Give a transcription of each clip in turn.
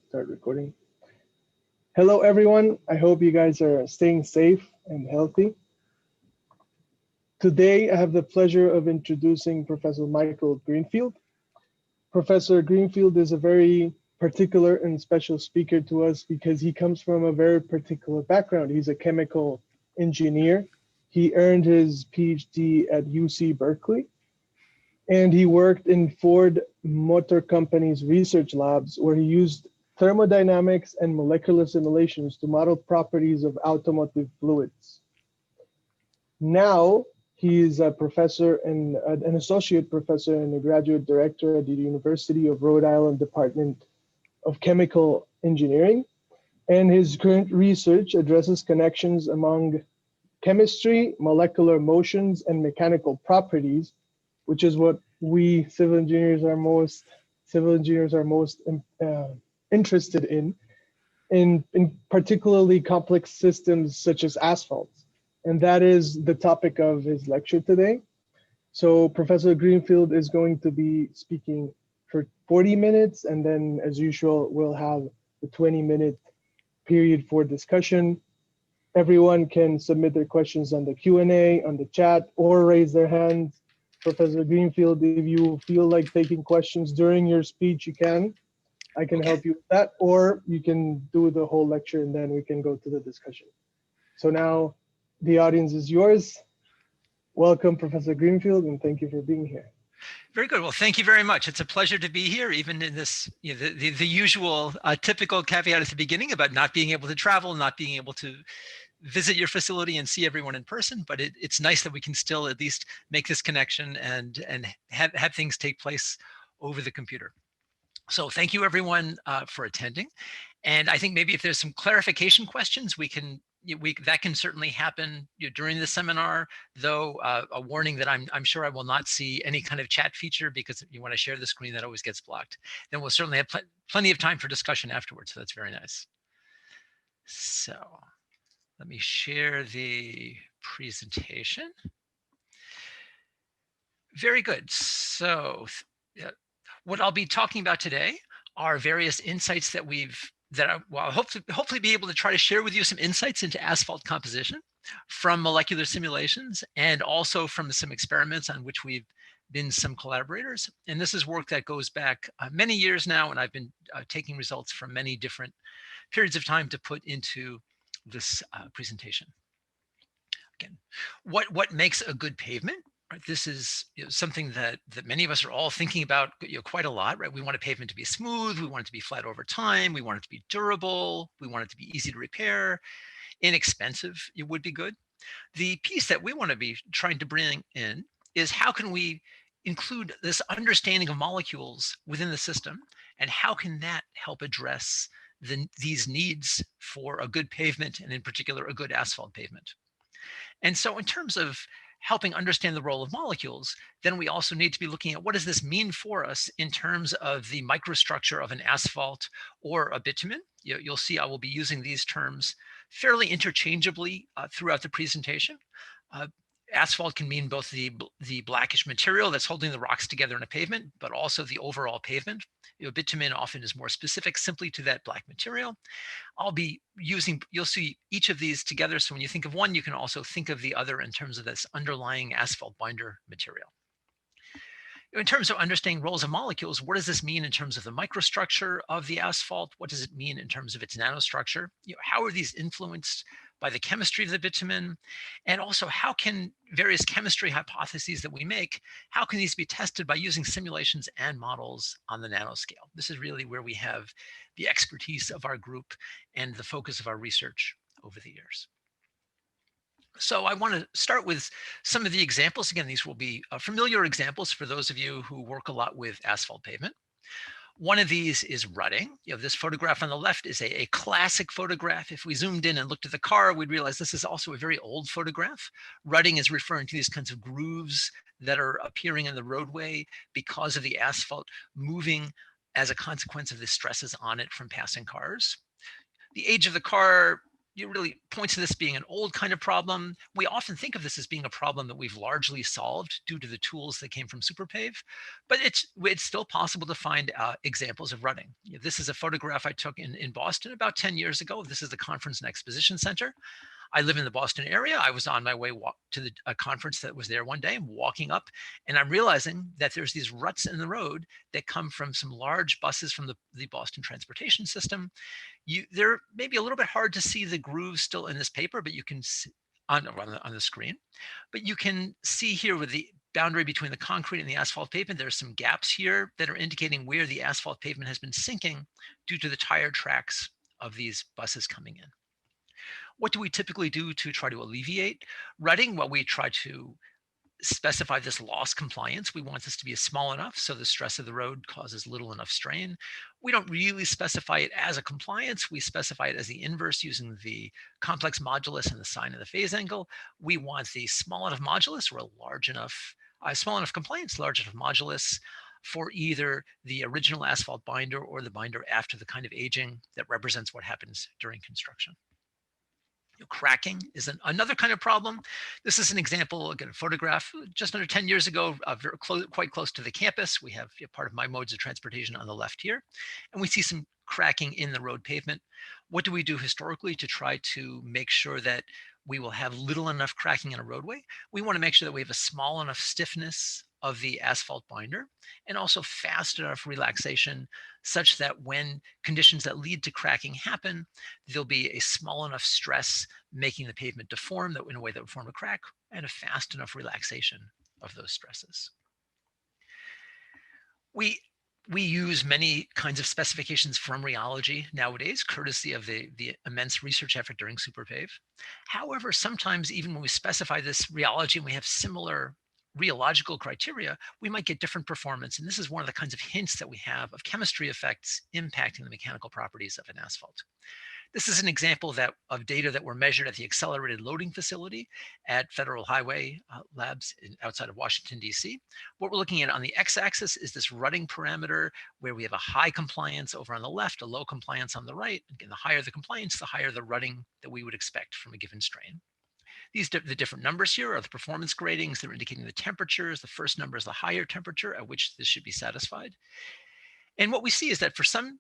Start recording. Hello, everyone. I hope you guys are staying safe and healthy. Today, I have the pleasure of introducing Professor Michael Greenfield. Professor Greenfield is a very particular and special speaker to us because he comes from a very particular background. He's a chemical engineer. He earned his PhD at UC Berkeley, and he worked in Ford Motor Company's research labs where he used thermodynamics and molecular simulations to model properties of automotive fluids. Now, he is a professor and an associate professor and a graduate director at the University of Rhode Island Department of Chemical Engineering. And his current research addresses connections among chemistry, molecular motions, and mechanical properties, which is what we civil engineers are most interested in particularly complex systems such as asphalt. And that is the topic of his lecture today. So Professor Greenfield is going to be speaking for 40 minutes, and then as usual, we'll have the 20-minute period for discussion. Everyone can submit their questions on the Q&A, on the chat, or raise their hands. Professor Greenfield, if you feel like taking questions during your speech, you can. I can help you with that, or you can do the whole lecture and then we can go to the discussion. So now the audience is yours. Welcome, Professor Greenfield, and thank you for being here. Very good. Well, thank you very much. It's a pleasure to be here, even in this, the usual typical caveat at the beginning about not being able to travel, not being able to visit your facility and see everyone in person. But it's nice that we can still at least make this connection and have things take place over the computer. So thank you, everyone, for attending. And I think maybe if there's some clarification questions, that can certainly happen during the seminar, though a warning that I'm sure I will not see any kind of chat feature, because when I share the screen, that always gets blocked. Then we'll certainly have plenty of time for discussion afterwards, so that's very nice. So let me share the presentation. Very good. So what I'll be talking about today are various insights that I'll hopefully be able to try to share with you some insights into asphalt composition from molecular simulations and also from some experiments on which we've been some collaborators. And this is work that goes back many years now, and I've been taking results from many different periods of time to put into this presentation. Again, what makes a good pavement? Right, this is something that many of us are all thinking about quite a lot, right? We want a pavement to be smooth, we want it to be flat over time, we want it to be durable, we want it to be easy to repair, inexpensive, it would be good. The piece that we want to be trying to bring in is how can we include this understanding of molecules within the system, and how can that help address these needs for a good pavement, and in particular, a good asphalt pavement. And so in terms of helping understand the role of molecules, then we also need to be looking at what does this mean for us in terms of the microstructure of an asphalt or a bitumen. You'll see I will be using these terms fairly interchangeably throughout the presentation. Asphalt can mean both the blackish material that's holding the rocks together in a pavement, but also the overall pavement. Bitumen often is more specific simply to that black material. I'll be using, you'll see each of these together. So when you think of one, you can also think of the other in terms of this underlying asphalt binder material. In terms of understanding roles of molecules, what does this mean in terms of the microstructure of the asphalt? What does it mean in terms of its nanostructure? How are these influenced by the chemistry of the bitumen? And also, how can various chemistry hypotheses that we make, how can these be tested by using simulations and models on the nanoscale? This is really where we have the expertise of our group and the focus of our research over the years. So I want to start with some of the examples. Again, these will be familiar examples for those of you who work a lot with asphalt pavement. One of these is rutting. This photograph on the left is a classic photograph. If we zoomed in and looked at the car, we'd realize this is also a very old photograph. Rutting is referring to these kinds of grooves that are appearing in the roadway because of the asphalt moving as a consequence of the stresses on it from passing cars. The age of the car really points to this being an old kind of problem. We often think of this as being a problem that we've largely solved due to the tools that came from Superpave, but it's still possible to find examples of rutting. This is a photograph I took in Boston about 10 years ago. This is the Conference and Exposition Center. I live in the Boston area. I was on my way to a conference that was there one day. I'm walking up and I'm realizing that there's these ruts in the road that come from some large buses from the Boston transportation system. They're maybe a little bit hard to see the grooves still in this paper, but you can see on the screen. But you can see here with the boundary between the concrete and the asphalt pavement, there's some gaps here that are indicating where the asphalt pavement has been sinking due to the tire tracks of these buses coming in. What do we typically do to try to alleviate rutting? Well, we try to specify this loss compliance. We want this to be small enough so the stress of the road causes little enough strain. We don't really specify it as a compliance. We specify it as the inverse using the complex modulus and the sine of the phase angle. We want the small enough modulus or small enough compliance, large enough modulus for either the original asphalt binder or the binder after the kind of aging that represents what happens during construction. Cracking is another kind of problem. This is an example, again, a photograph just under 10 years ago, quite close to the campus. We have part of my modes of transportation on the left here, and we see some cracking in the road pavement. What do we do historically to try to make sure that we will have little enough cracking in a roadway? We want to make sure that we have a small enough stiffness of the asphalt binder and also fast enough relaxation such that when conditions that lead to cracking happen, there'll be a small enough stress making the pavement deform in a way that would form a crack and a fast enough relaxation of those stresses. We use many kinds of specifications from Rheology nowadays, courtesy of the immense research effort during Superpave. However, sometimes even when we specify this Rheology and we have similar rheological criteria, we might get different performance. And this is one of the kinds of hints that we have of chemistry effects impacting the mechanical properties of an asphalt. This is an example of data that were measured at the Accelerated Loading Facility at Federal Highway Labs outside of Washington, D.C. What we're looking at on the x-axis is this rutting parameter where we have a high compliance over on the left, a low compliance on the right. Again, the higher the compliance, the higher the rutting that we would expect from a given strain. The different numbers here are the performance gradings. They're indicating the temperatures. The first number is the higher temperature at which this should be satisfied. And what we see is that for some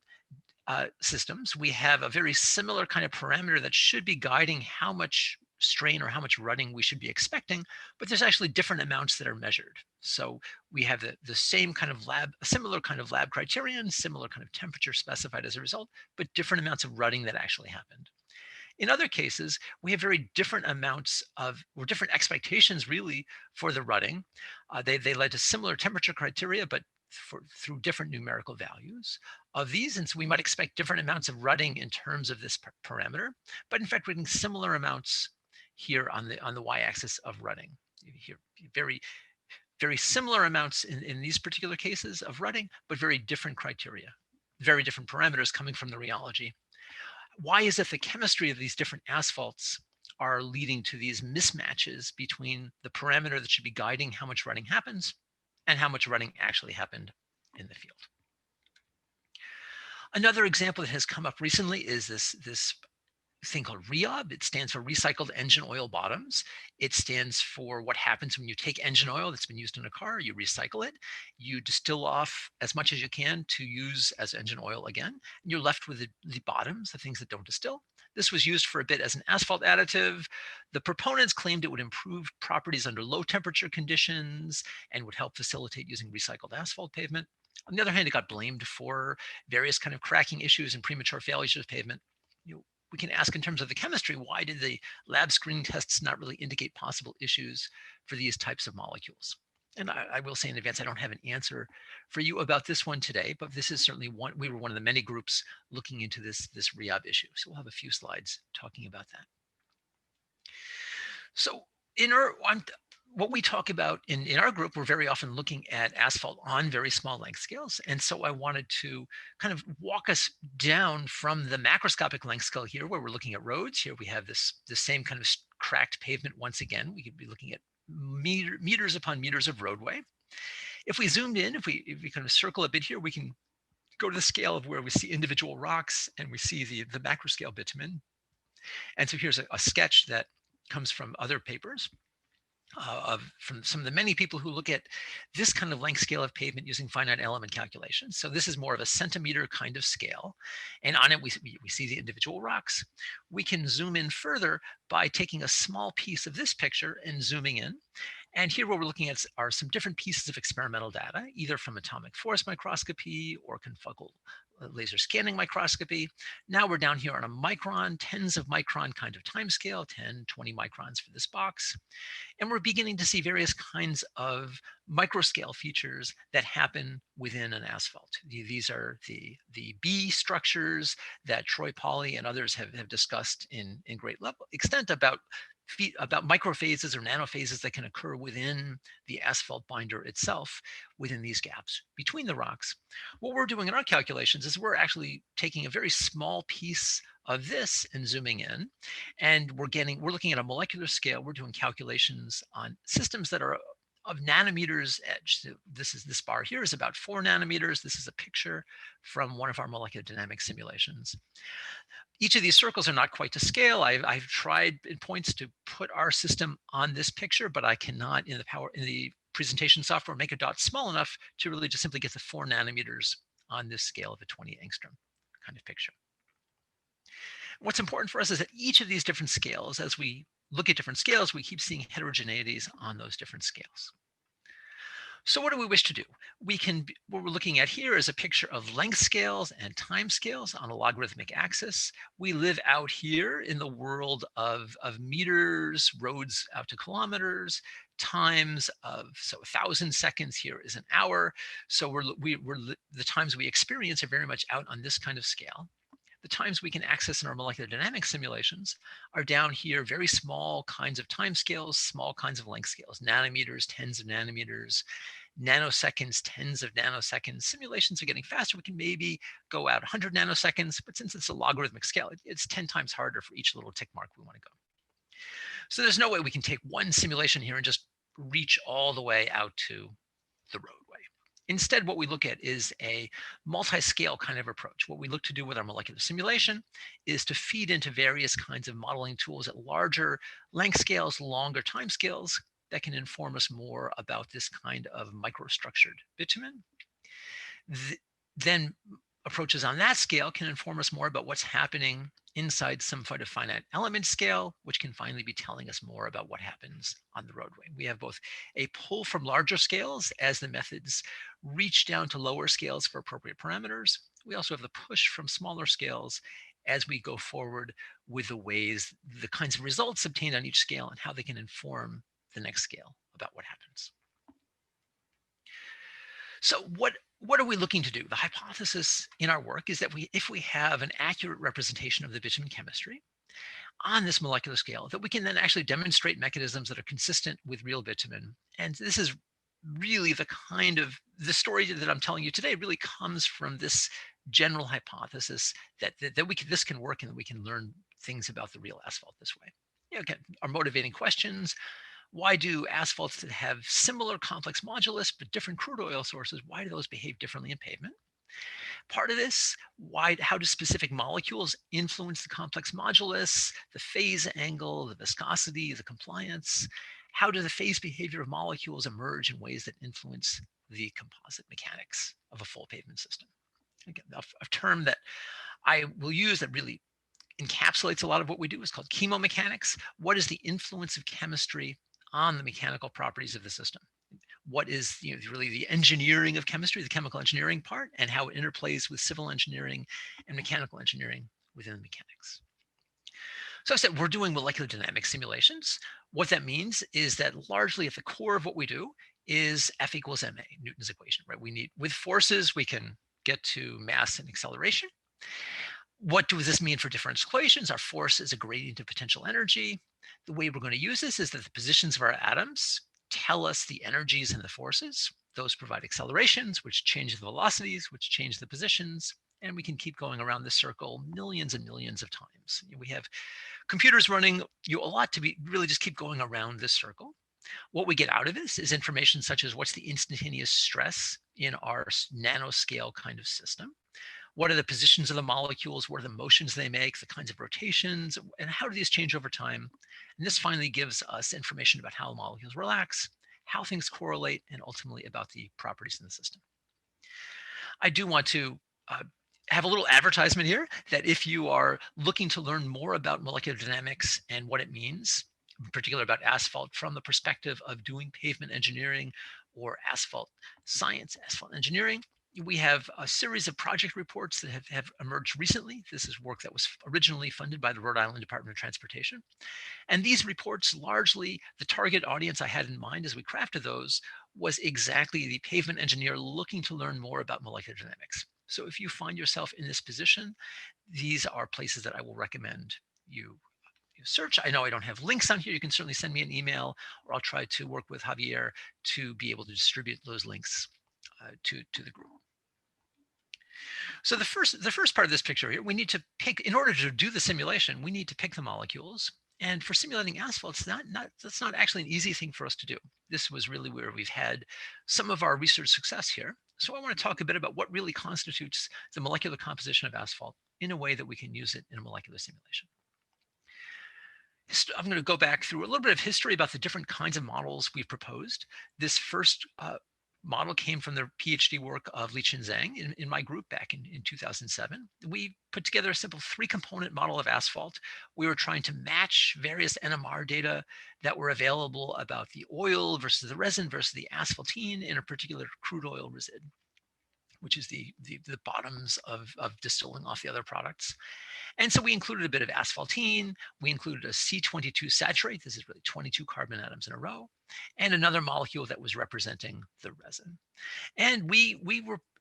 systems, we have a very similar kind of parameter that should be guiding how much strain or how much rutting we should be expecting, but there's actually different amounts that are measured. So we have the same kind of similar kind of lab criterion, similar kind of temperature specified as a result, but different amounts of rutting that actually happened. In other cases, we have very different amounts or different expectations really for the rutting. They led to similar temperature criteria, but through different numerical values of these. And so we might expect different amounts of rutting in terms of this parameter, but in fact, we're getting similar amounts here on the y-axis of rutting. Here, very, very similar amounts in these particular cases of rutting, but very different criteria, very different parameters coming from the Rheology. Why is it the chemistry of these different asphalts are leading to these mismatches between the parameter that should be guiding how much rutting happens and how much rutting actually happened in the field? Another example that has come up recently is this thing called REOB. It stands for recycled engine oil bottoms. It stands for what happens when you take engine oil that's been used in a car, you recycle it, you distill off as much as you can to use as engine oil again, and you're left with the bottoms, the things that don't distill. This was used for a bit as an asphalt additive. The proponents claimed it would improve properties under low temperature conditions and would help facilitate using recycled asphalt pavement. On the other hand, it got blamed for various kind of cracking issues and premature failures of pavement. We can ask in terms of the chemistry, why did the lab screening tests not really indicate possible issues for these types of molecules? And I will say in advance, I don't have an answer for you about this one today, but this is certainly we were one of the many groups looking into this REOB issue. So we'll have a few slides talking about that. So what we talk about in our group, we're very often looking at asphalt on very small length scales. And so I wanted to kind of walk us down from the macroscopic length scale here, where we're looking at roads. Here we have the same kind of cracked pavement once again. We could be looking at meters upon meters of roadway. If we zoomed in, if we kind of circle a bit here, we can go to the scale of where we see individual rocks and we see the macro scale bitumen. And so here's a sketch that comes from other papers from some of the many people who look at this kind of length scale of pavement using finite element calculations. So this is more of a centimeter kind of scale. And on it, we see the individual rocks. We can zoom in further by taking a small piece of this picture and zooming in. And here what we're looking at are some different pieces of experimental data, either from atomic force microscopy or confocal laser scanning microscopy. Now we're down here on a micron, tens of micron kind of time scale, 10, 20 microns for this box. And we're beginning to see various kinds of microscale features that happen within an asphalt. These are the B structures that Troy Pauly and others have discussed in great extent about microphases or nanophases that can occur within the asphalt binder itself, within these gaps between the rocks. What we're doing in our calculations is we're actually taking a very small piece of this and zooming in, and we're looking at a molecular scale. We're doing calculations on systems that are of nanometers edge. So this bar here is about 4 nanometers. This is a picture from one of our molecular dynamics simulations. Each of these circles are not quite to scale. I've tried in points to put our system on this picture, but I cannot in the presentation software make a dot small enough to really just simply get the 4 nanometers on this scale of a 20 angstrom kind of picture. What's important for us is that each of these different scales, as we look at different scales, we keep seeing heterogeneities on those different scales. So what do we wish to do? What we're looking at here is a picture of length scales and time scales on a logarithmic axis. We live out here in the world of meters, roads out to kilometers, times so 1,000 seconds here is an hour. So the times we experience are very much out on this kind of scale. The times we can access in our molecular dynamics simulations are down here, very small kinds of time scales, small kinds of length scales, nanometers, tens of nanometers, nanoseconds, tens of nanoseconds. Simulations are getting faster. We can maybe go out 100 nanoseconds, but since it's a logarithmic scale, it's 10 times harder for each little tick mark we want to go. So there's no way we can take one simulation here and just reach all the way out to the roadway. Instead, what we look at is a multi-scale kind of approach. What we look to do with our molecular simulation is to feed into various kinds of modeling tools at larger length scales, longer time scales that can inform us more about this kind of microstructured bitumen. Then approaches on that scale can inform us more about what's happening inside some sort of finite element scale, which can finally be telling us more about what happens on the roadway. We have both a pull from larger scales as the methods reach down to lower scales for appropriate parameters. We also have the push from smaller scales as we go forward with the kinds of results obtained on each scale and how they can inform the next scale about what happens. So what are we looking to do? The hypothesis in our work is that if we have an accurate representation of the bitumen chemistry on this molecular scale, that we can then actually demonstrate mechanisms that are consistent with real bitumen. And this is really the story that I'm telling you today really comes from this general hypothesis that this can work and that we can learn things about the real asphalt this way. Again, our motivating questions. Why do asphalts that have similar complex modulus but different crude oil sources, why do those behave differently in pavement? Part of this, how do specific molecules influence the complex modulus, the phase angle, the viscosity, the compliance? How do the phase behavior of molecules emerge in ways that influence the composite mechanics of a full pavement system? Again, a term that I will use that really encapsulates a lot of what we do is called chemo mechanics. What is the influence of chemistry on the mechanical properties of the system? What is really the engineering of chemistry, the chemical engineering part, and how it interplays with civil engineering and mechanical engineering within the mechanics. So I said we're doing molecular dynamics simulations. What that means is that largely at the core of what we do is F equals ma, Newton's equation, right? With forces, we can get to mass and acceleration. What does this mean for differential equations? Our force is a gradient of potential energy. The way we're going to use this is that the positions of our atoms tell us the energies and the forces. Those provide accelerations, which change the velocities, which change the positions. And we can keep going around this circle millions and millions of times. We have computers running a lot to really just keep going around this circle. What we get out of this is information such as what's the instantaneous stress in our nanoscale kind of system. What are the positions of the molecules? What are the motions they make, the kinds of rotations, and how do these change over time? And this finally gives us information about how molecules relax, how things correlate, and ultimately about the properties in the system. I do want to uh, have a little advertisement here that if you are looking to learn more about molecular dynamics and what it means, in particular about asphalt from the perspective of doing pavement engineering or asphalt science, asphalt engineering, we have a series of project reports that have emerged recently. This is work that was originally funded by the Rhode Island Department of Transportation. And these reports, largely the target audience I had in mind as we crafted those was exactly the pavement engineer looking to learn more about molecular dynamics. So if you find yourself in this position, these are places that I will recommend you search. I know I don't have links on here. You can certainly send me an email, or I'll try to work with Javier to be able to distribute those links to the group. So the first part of this picture here, we need to pick, in order to do the simulation, we need to pick the molecules. And for simulating asphalt, that's not actually an easy thing for us to do. This was really where we've had some of our research success here. So I want to talk a bit about what really constitutes the molecular composition of asphalt in a way that we can use it in a molecular simulation. I'm going to go back through a little bit of history about the different kinds of models we've proposed. This first model came from the PhD work of Li-Chin Zhang in my group back in 2007. We put together a simple 3-component model of asphalt. We were trying to match various NMR data that were available about the oil versus the resin versus the asphaltene in a particular crude oil resid, which is the bottoms of distilling off the other products. And so we included a bit of asphaltene. We included a C22 saturate. This is really 22 carbon atoms in a row, and another molecule that was representing the resin. And we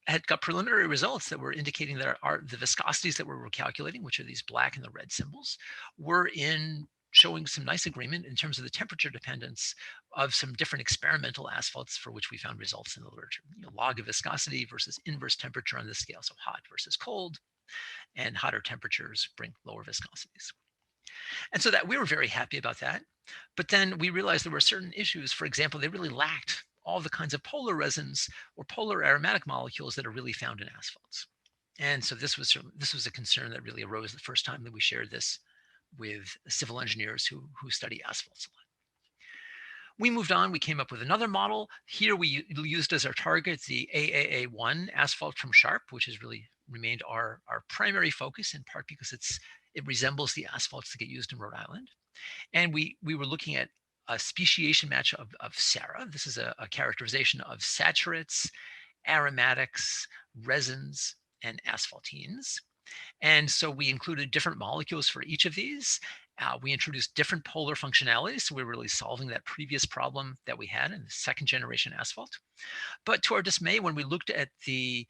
had got preliminary results that were indicating that the viscosities that we were calculating, which are these black and the red symbols, were showing some nice agreement in terms of the temperature dependence of some different experimental asphalts for which we found results in the literature. Log of viscosity versus inverse temperature on this scale, so hot versus cold, and hotter temperatures bring lower viscosities. And so that we were very happy about that. But then we realized there were certain issues. For example, they really lacked all the kinds of polar resins or polar aromatic molecules that are really found in asphalts. And so this was a concern that really arose the first time that we shared this with civil engineers who study asphalts a lot. We moved on. We came up with another model. Here we used as our target the AAA1 asphalt from Sharp, which has really remained our primary focus, in part because it resembles the asphalts that get used in Rhode Island. And we were looking at a speciation match of SARA. This is a characterization of saturates, aromatics, resins, and asphaltenes. And so we included different molecules for each of these. We introduced different polar functionalities. So we were really solving that previous problem that we had in the second generation asphalt. But to our dismay, when we looked at the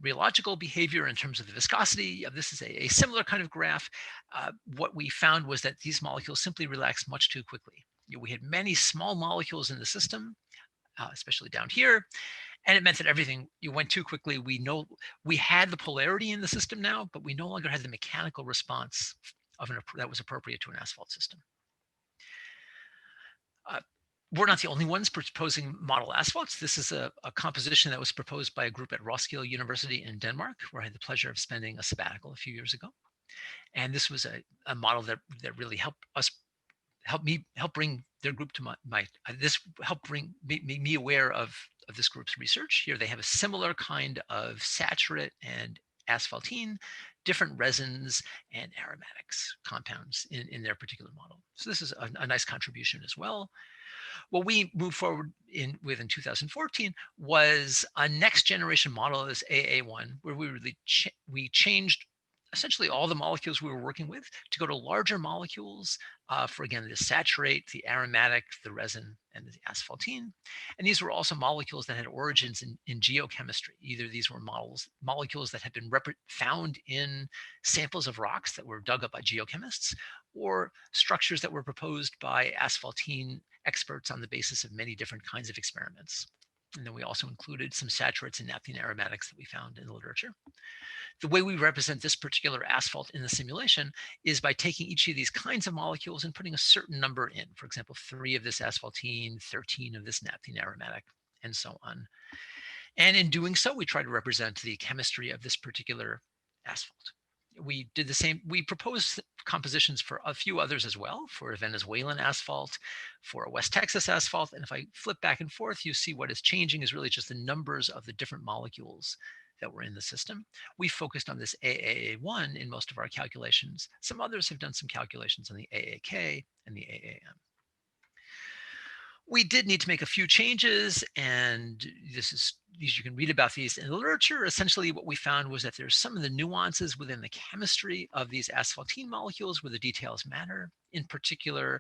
rheological behavior in terms of the viscosity, this is a similar kind of graph. What we found was that these molecules simply relaxed much too quickly. We had many small molecules in the system, especially down here, and it meant that everything went too quickly. We had the polarity in the system now, but we no longer had the mechanical response that was appropriate to an asphalt system. We're not the only ones proposing model asphalts. This is a composition that was proposed by a group at Roskilde University in Denmark, where I had the pleasure of spending a sabbatical a few years ago. And this was a model that really helped bring their group to this helped bring me aware of this group's research. Here they have a similar kind of saturate and asphaltene, different resins and aromatics compounds in their particular model. So this is a nice contribution as well. What we moved forward with in 2014 was a next generation model of this AA1, where we changed essentially all the molecules we were working with to go to larger molecules for, again, the saturate, the aromatic, the resin, and the asphaltene. And these were also molecules that had origins in geochemistry. Either these were molecules that had been found in samples of rocks that were dug up by geochemists, or structures that were proposed by asphaltene experts on the basis of many different kinds of experiments. And then we also included some saturates and naphthalene aromatics that we found in the literature. The way we represent this particular asphalt in the simulation is by taking each of these kinds of molecules and putting a certain number in. For example, 3 of this asphaltene, 13 of this naphthalene aromatic, and so on. And in doing so, we try to represent the chemistry of this particular asphalt. We did the same. We proposed compositions for a few others as well, for a Venezuelan asphalt, for a West Texas asphalt. And if I flip back and forth, you see what is changing is really just the numbers of the different molecules that were in the system. We focused on this AAA1 in most of our calculations. Some others have done some calculations on the AAK and the AAM. We did need to make a few changes, and you can read about these in the literature. Essentially, what we found was that there's some of the nuances within the chemistry of these asphaltene molecules where the details matter. In particular,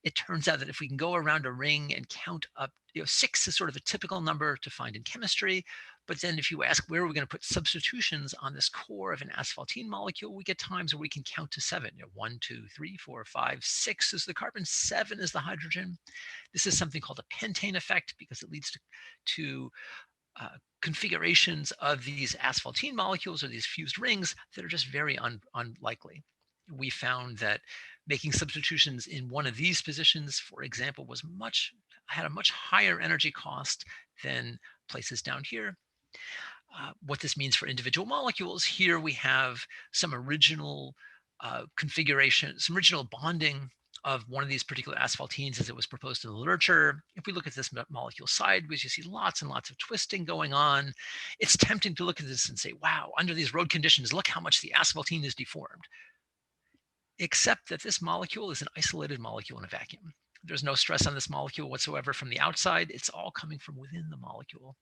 it turns out that if we can go around a ring and count up, 6 is sort of a typical number to find in chemistry. But then if you ask where are we going to put substitutions on this core of an asphaltene molecule, we get times where we can count to 7. 1, 2, 3, 4, 5, 6 is the carbon, 7 is the hydrogen. This is something called a pentane effect because it leads to configurations of these asphaltene molecules or these fused rings that are just very unlikely. We found that making substitutions in one of these positions, for example, had a much higher energy cost than places down here. What this means for individual molecules, here we have some original configuration, some original bonding of one of these particular asphaltenes as it was proposed in the literature. If we look at this molecule sideways, you see lots and lots of twisting going on. It's tempting to look at this and say, wow, under these road conditions, look how much the asphaltene is deformed. Except that this molecule is an isolated molecule in a vacuum. There's no stress on this molecule whatsoever from the outside. It's all coming from within the molecule.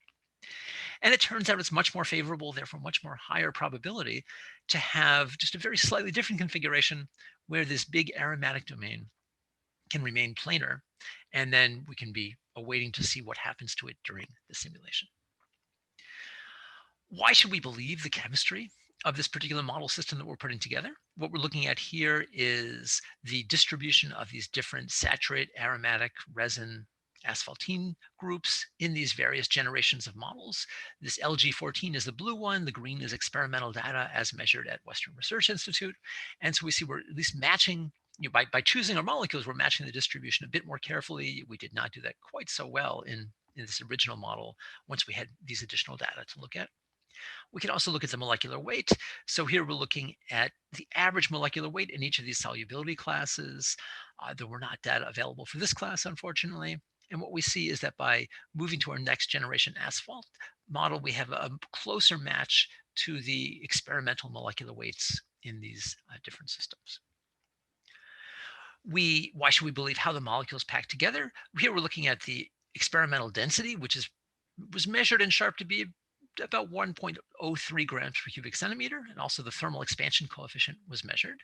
And it turns out it's much more favorable, therefore much more higher probability to have just a very slightly different configuration where this big aromatic domain can remain planar, and then we can be awaiting to see what happens to it during the simulation. Why should we believe the chemistry of this particular model system that we're putting together? What we're looking at here is the distribution of these different saturate, aromatic, resin, asphaltene groups in these various generations of models. This LG14 is the blue one. The green is experimental data as measured at Western Research Institute. And so we see we're at least matching, by choosing our molecules, we're matching the distribution a bit more carefully. We did not do that quite so well in this original model once we had these additional data to look at. We can also look at the molecular weight. So here we're looking at the average molecular weight in each of these solubility classes. There were not data available for this class, unfortunately. And what we see is that by moving to our next generation asphalt model, we have a closer match to the experimental molecular weights in these different systems. Why should we believe how the molecules pack together? Here we're looking at the experimental density, which was measured in SHARP to be about 1.03 grams per cubic centimeter, and also the thermal expansion coefficient was measured.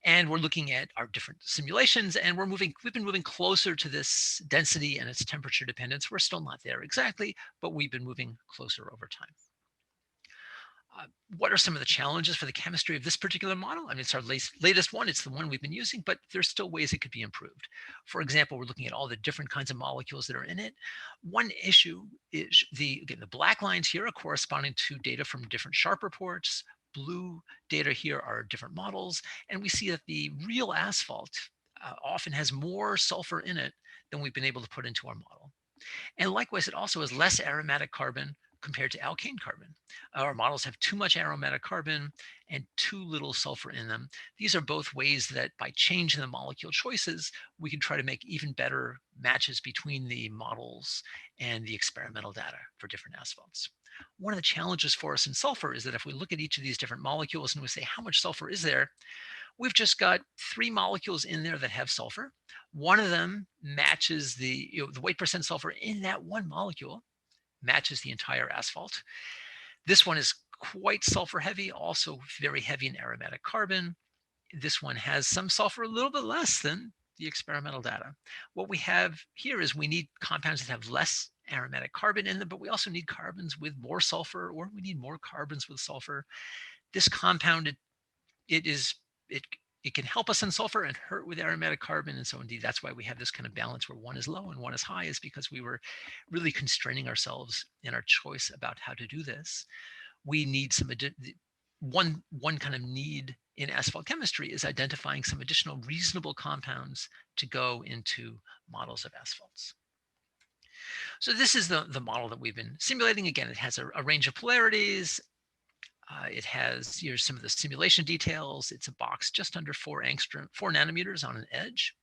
And we're looking at our different simulations, and we've been moving closer to this density and its temperature dependence. We're still not there exactly, but we've been moving closer over time. What are some of the challenges for the chemistry of this particular model? I mean, it's our latest one. It's the one we've been using, but there's still ways it could be improved. For example, we're looking at all the different kinds of molecules that are in it. One issue is the black lines here are corresponding to data from different SHARP reports. Blue data here are different models. And we see that the real asphalt often has more sulfur in it than we've been able to put into our model. And likewise, it also has less aromatic carbon compared to alkane carbon. Our models have too much aromatic carbon and too little sulfur in them. These are both ways that by changing the molecule choices, we can try to make even better matches between the models and the experimental data for different asphalts. One of the challenges for us in sulfur is that if we look at each of these different molecules and we say, how much sulfur is there? We've just got 3 molecules in there that have sulfur. One of them matches the weight percent sulfur in that one molecule matches the entire asphalt. This one is quite sulfur heavy, also very heavy in aromatic carbon. This one has some sulfur, a little bit less than the experimental data. What we have here is we need compounds that have less aromatic carbon in them, but we also need carbons with more sulfur, or we need more carbons with sulfur. This compound, it can help us in sulfur and hurt with aromatic carbon. And so indeed, that's why we have this kind of balance where one is low and one is high, is because we were really constraining ourselves in our choice about how to do this. We need one kind of need in asphalt chemistry is identifying some additional reasonable compounds to go into models of asphalts. So this is the model that we've been simulating. Again, it has a range of polarities. It has, here's some of the simulation details. It's a box just under 4 nanometers on an edge.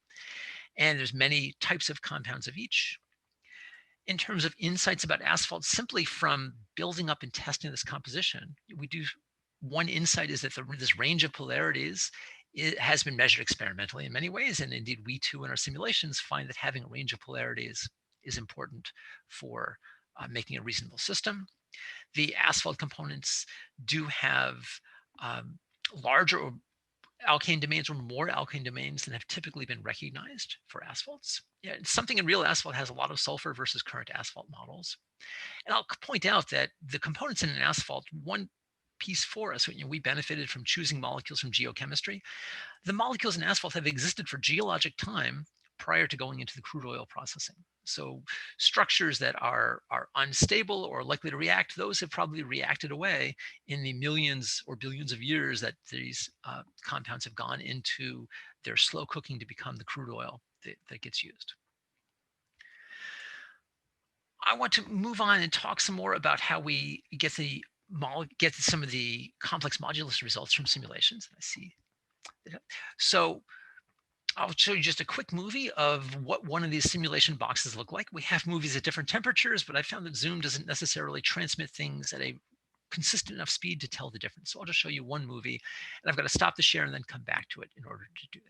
And there's many types of compounds of each. In terms of insights about asphalt, simply from building up and testing this composition, one insight is that this range of polarities has been measured experimentally in many ways. And indeed, we too in our simulations find that having a range of polarities is important for making a reasonable system. The asphalt components do have larger alkane domains or more alkane domains than have typically been recognized for asphalts. Yeah, something in real asphalt has a lot of sulfur versus current asphalt models. And I'll point out that the components in an asphalt, one piece for us, we benefited from choosing molecules from geochemistry. The molecules in asphalt have existed for geologic time prior to going into the crude oil processing. So structures that are unstable or likely to react, those have probably reacted away in the millions or billions of years that these compounds have gone into their slow cooking to become the crude oil that gets used. I want to move on and talk some more about how we get some of the complex modulus results from simulations. I see. So I'll show you just a quick movie of what one of these simulation boxes look like. We have movies at different temperatures, but I found that Zoom doesn't necessarily transmit things at a consistent enough speed to tell the difference. So I'll just show you one movie, and I've got to stop the share and then come back to it in order to do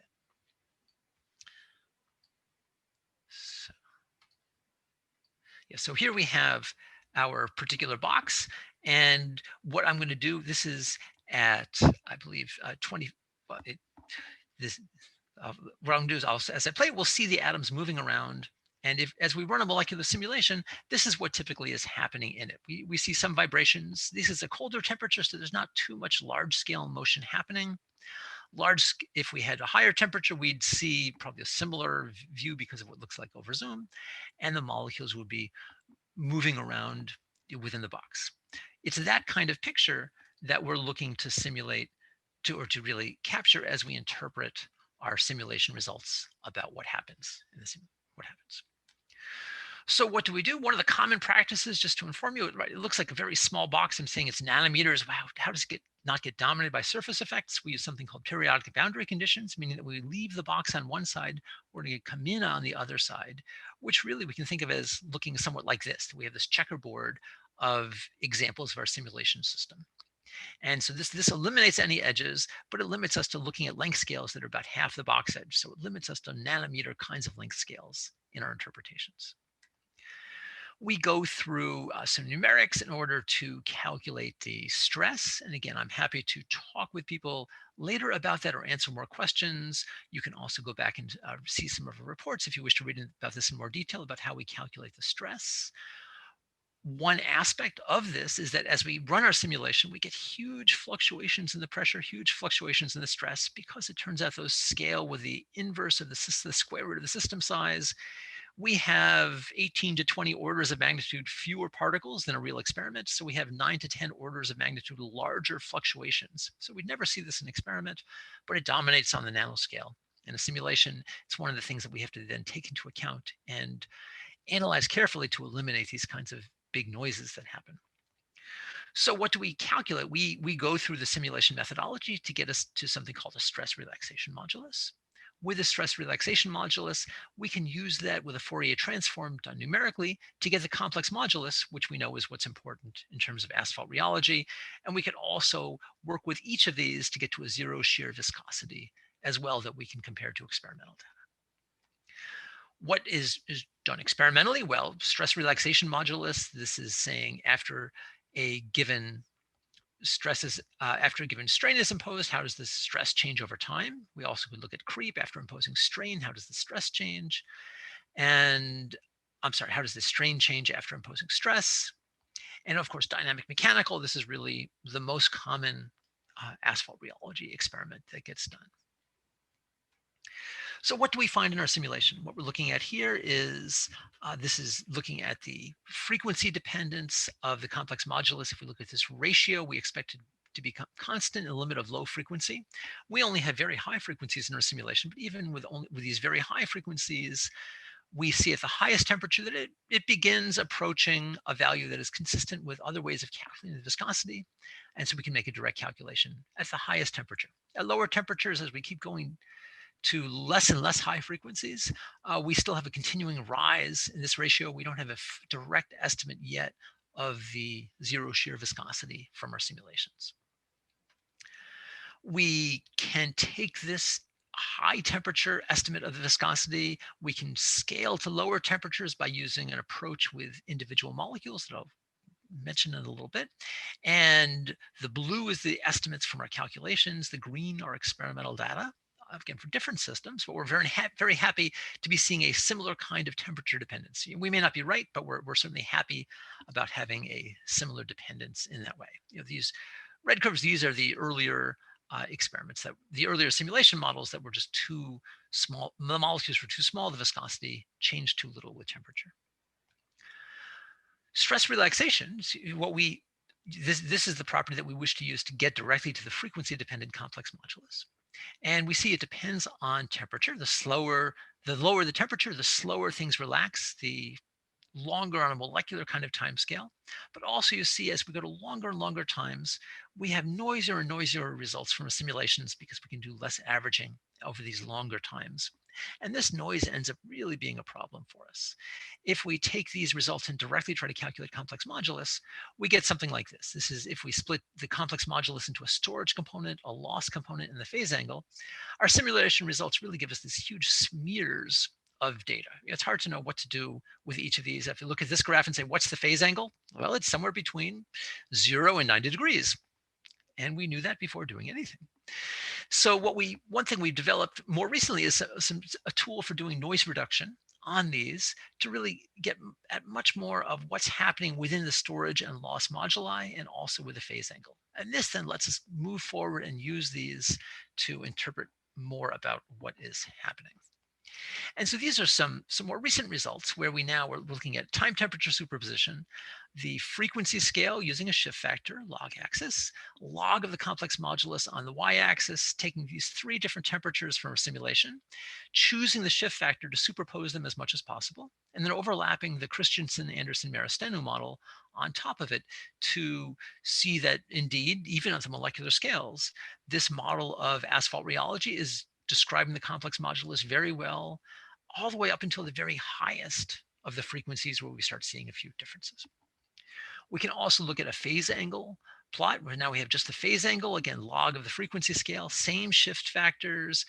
that. So here we have our particular box, and what I'm going to do, this is at, I believe, 20, what I'm going to do is as I play it, we'll see the atoms moving around. And as we run a molecular simulation, this is what typically is happening in it. We see some vibrations. This is a colder temperature, so there's not too much large scale motion happening. If we had a higher temperature, we'd see probably a similar view because of what it looks like over Zoom, and the molecules would be moving around within the box. It's that kind of picture that we're looking to simulate or to really capture as we interpret our simulation results about what happens in this. So what do we do? One of the common practices, just to inform you, right, it looks like a very small box. I'm saying it's nanometers. Wow, how does it not get dominated by surface effects? We use something called periodic boundary conditions, meaning that we leave the box on one side, we're going to come in on the other side, which really we can think of as looking somewhat like this. We have this checkerboard of examples of our simulation system. And so this eliminates any edges, but it limits us to looking at length scales that are about half the box edge. So it limits us to nanometer kinds of length scales in our interpretations. We go through some numerics in order to calculate the stress. And again, I'm happy to talk with people later about that or answer more questions. You can also go back and see some of our reports if you wish to read about this in more detail about how we calculate the stress. One aspect of this is that as we run our simulation, we get huge fluctuations in the pressure, huge fluctuations in the stress, because it turns out those scale with the inverse of the square root of the system size. We have 18 to 20 orders of magnitude fewer particles than a real experiment. So we have 9 to 10 orders of magnitude larger fluctuations. So we'd never see this in an experiment, but it dominates on the nanoscale. In a simulation, it's one of the things that we have to then take into account and analyze carefully to eliminate these kinds of big noises that happen. So what do we calculate? We go through the simulation methodology to get us to something called a stress relaxation modulus. With a stress relaxation modulus, we can use that with a Fourier transform done numerically to get the complex modulus, which we know is what's important in terms of asphalt rheology. And we could also work with each of these to get to a zero shear viscosity as well that we can compare to experimental data. What is done experimentally? Well, stress relaxation modulus, this is saying after a given after a given strain is imposed, how does the stress change over time? We also could look at creep after imposing strain. How does the stress change? And I'm sorry, how does the strain change after imposing stress? And of course, dynamic mechanical. This is really the most common asphalt rheology experiment that gets done. So what do we find in our simulation? What we're looking at here is, this is looking at the frequency dependence of the complex modulus. If we look at this ratio, we expect it to become constant in the limit of low frequency. We only have very high frequencies in our simulation, but even with these very high frequencies, we see at the highest temperature that it begins approaching a value that is consistent with other ways of calculating the viscosity. And so we can make a direct calculation at the highest temperature. At lower temperatures, as we keep going to less and less high frequencies, we still have a continuing rise in this ratio. We don't have a direct estimate yet of the zero shear viscosity from our simulations. We can take this high temperature estimate of the viscosity. We can scale to lower temperatures by using an approach with individual molecules that I'll mention in a little bit. And the blue is the estimates from our calculations. The green are experimental data, again, for different systems, but we're very happy to be seeing a similar kind of temperature dependency. We may not be right, but we're certainly happy about having a similar dependence in that way. These red curves, these are the earlier experiments, that the earlier simulation models that were just too small. The molecules were too small, the viscosity changed too little with temperature. Stress relaxation, this is the property that we wish to use to get directly to the frequency dependent complex modulus. And we see it depends on temperature. The lower the temperature, the slower things relax, the longer on a molecular kind of time scale. But also you see as we go to longer and longer times, we have noisier and noisier results from simulations because we can do less averaging over these longer times. And this noise ends up really being a problem for us. If we take these results and directly try to calculate complex modulus, we get something like this. This is if we split the complex modulus into a storage component, a loss component, and the phase angle, our simulation results really give us these huge smears of data. It's hard to know what to do with each of these. If you look at this graph and say, what's the phase angle? Well, it's somewhere between 0 and 90 degrees. And we knew that before doing anything. So one thing we developed more recently is a tool for doing noise reduction on these to really get at much more of what's happening within the storage and loss moduli and also with the phase angle. And this then lets us move forward and use these to interpret more about what is happening. And so these are some more recent results where we now are looking at time temperature superposition, the frequency scale using a shift factor, log axis, log of the complex modulus on the y-axis, taking these three different temperatures from a simulation, choosing the shift factor to superpose them as much as possible, and then overlapping the Christensen-Anderson-Maristenu model on top of it to see that indeed, even on the molecular scales, this model of asphalt rheology is describing the complex modulus very well, all the way up until the very highest of the frequencies where we start seeing a few differences. We can also look at a phase angle plot where now we have just the phase angle, again, log of the frequency scale, same shift factors,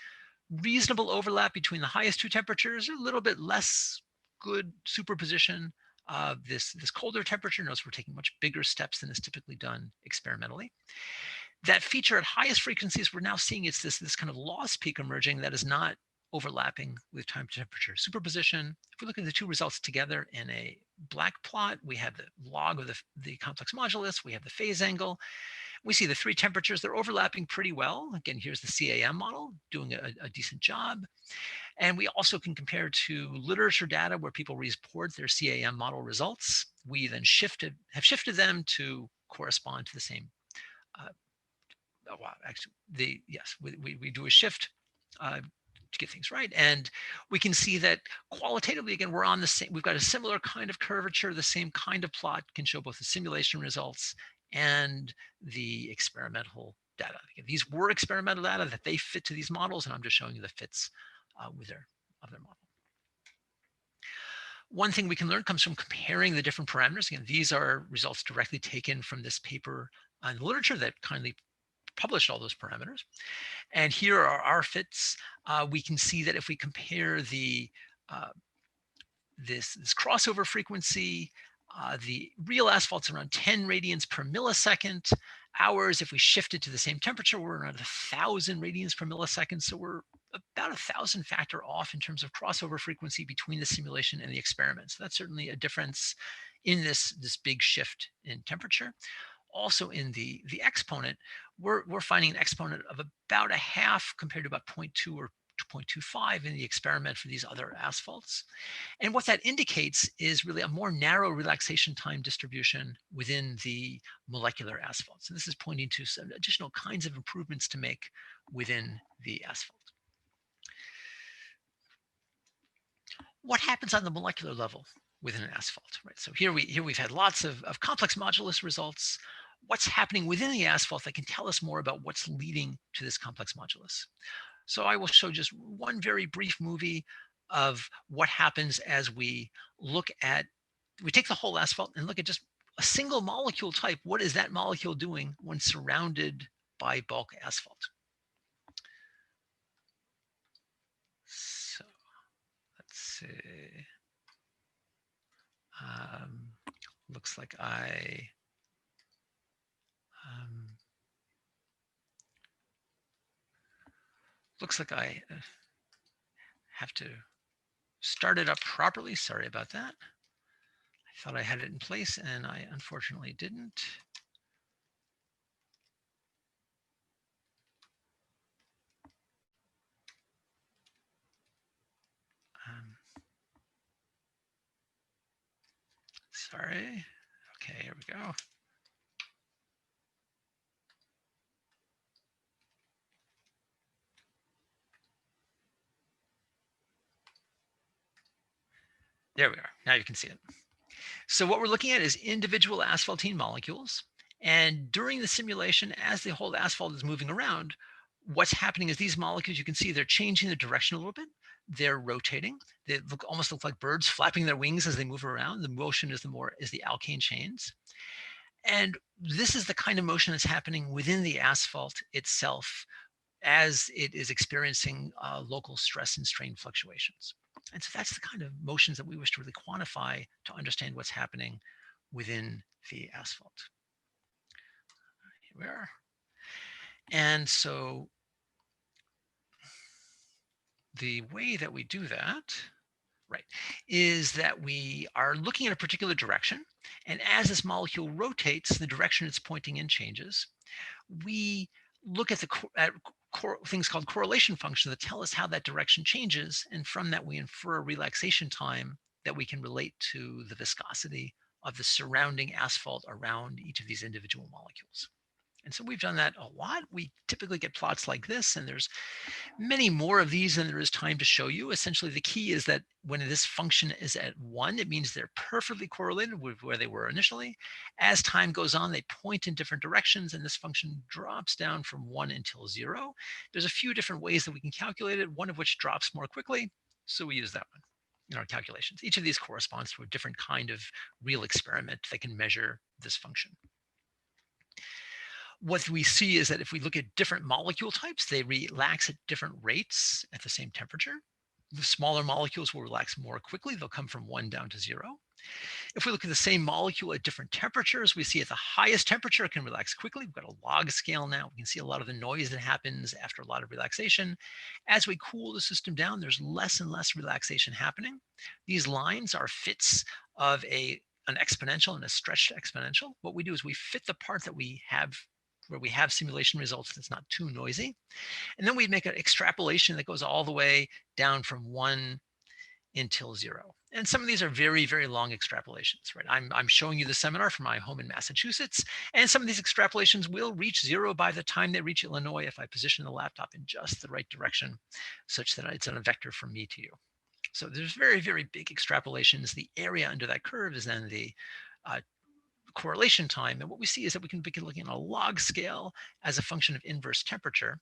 reasonable overlap between the highest two temperatures, a little bit less good superposition of this colder temperature. Notice we're taking much bigger steps than is typically done experimentally. That feature at highest frequencies, we're now seeing it's this kind of loss peak emerging that is not overlapping with time to temperature superposition. If we look at the two results together in a black plot, we have the log of the complex modulus, we have the phase angle. We see the three temperatures, they're overlapping pretty well. Again, here's the CAM model doing a decent job. And we also can compare to literature data where people report their CAM model results. We then have shifted them to correspond to the same we do a shift to get things right. And we can see that qualitatively, again, we're on the same, we've got a similar kind of curvature, the same kind of plot can show both the simulation results and the experimental data. Again, these were experimental data that they fit to these models, and I'm just showing you the fits of their model. One thing we can learn comes from comparing the different parameters. Again, these are results directly taken from this paper in the literature that kindly published all those parameters. And here are our fits. We can see that if we compare the this crossover frequency, the real asphalt's around 10 radians per millisecond. Ours, if we shift it to the same temperature, we're around 1,000 radians per millisecond. So we're about 1,000 factor off in terms of crossover frequency between the simulation and the experiment. So that's certainly a difference in this big shift in temperature. Also in the exponent, we're finding an exponent of about a half compared to about 0.2 or 0.25 in the experiment for these other asphalts. And what that indicates is really a more narrow relaxation time distribution within the molecular asphalts. And this is pointing to some additional kinds of improvements to make within the asphalt. what happens on the molecular level within an asphalt, right? So here we've had lots of complex modulus results. What's happening within the asphalt that can tell us more about what's leading to this complex modulus. So I will show just one very brief movie of what happens as we take the whole asphalt and look at just a single molecule type. What is that molecule doing when surrounded by bulk asphalt? So let's see. Looks like I have to start it up properly. Sorry about that. I thought I had it in place and I unfortunately didn't. Sorry. Okay, here we go. There we are. Now you can see it. So what we're looking at is individual asphaltene molecules. And during the simulation, as the whole asphalt is moving around, what's happening is these molecules, you can see they're changing their direction a little bit. They're rotating. They almost look like birds flapping their wings as they move around. The motion is the alkane chains. And this is the kind of motion that's happening within the asphalt itself as it is experiencing local stress and strain fluctuations. And so that's the kind of motions that we wish to really quantify to understand what's happening within the asphalt. Here we are. And so the way that we do that, right, is that we are looking in a particular direction. And as this molecule rotates, the direction it's pointing in changes. We look at things called correlation functions that tell us how that direction changes. And from that, we infer a relaxation time that we can relate to the viscosity of the surrounding asphalt around each of these individual molecules. And so we've done that a lot. We typically get plots like this, and there's many more of these than there is time to show you. Essentially, the key is that when this function is at 1, it means they're perfectly correlated with where they were initially. As time goes on, they point in different directions, and this function drops down from 1 until 0. There's a few different ways that we can calculate it, one of which drops more quickly, so we use that one in our calculations. Each of these corresponds to a different kind of real experiment that can measure this function. What we see is that if we look at different molecule types, they relax at different rates at the same temperature. The smaller molecules will relax more quickly. They'll come from 1 down to 0. If we look at the same molecule at different temperatures, we see at the highest temperature, it can relax quickly. We've got a log scale now. We can see a lot of the noise that happens after a lot of relaxation. As we cool the system down, there's less and less relaxation happening. These lines are fits of an exponential and a stretched exponential. What we do is we fit the part that we have where we have simulation results that's not too noisy. And then we make an extrapolation that goes all the way down from 1 until 0. And some of these are very, very long extrapolations, right? I'm showing you the seminar from my home in Massachusetts, and some of these extrapolations will reach 0 by the time they reach Illinois if I position the laptop in just the right direction, such that it's on a vector from me to you. So there's very, very big extrapolations. The area under that curve is then the correlation time. And what we see is that we can begin looking at a log scale as a function of inverse temperature.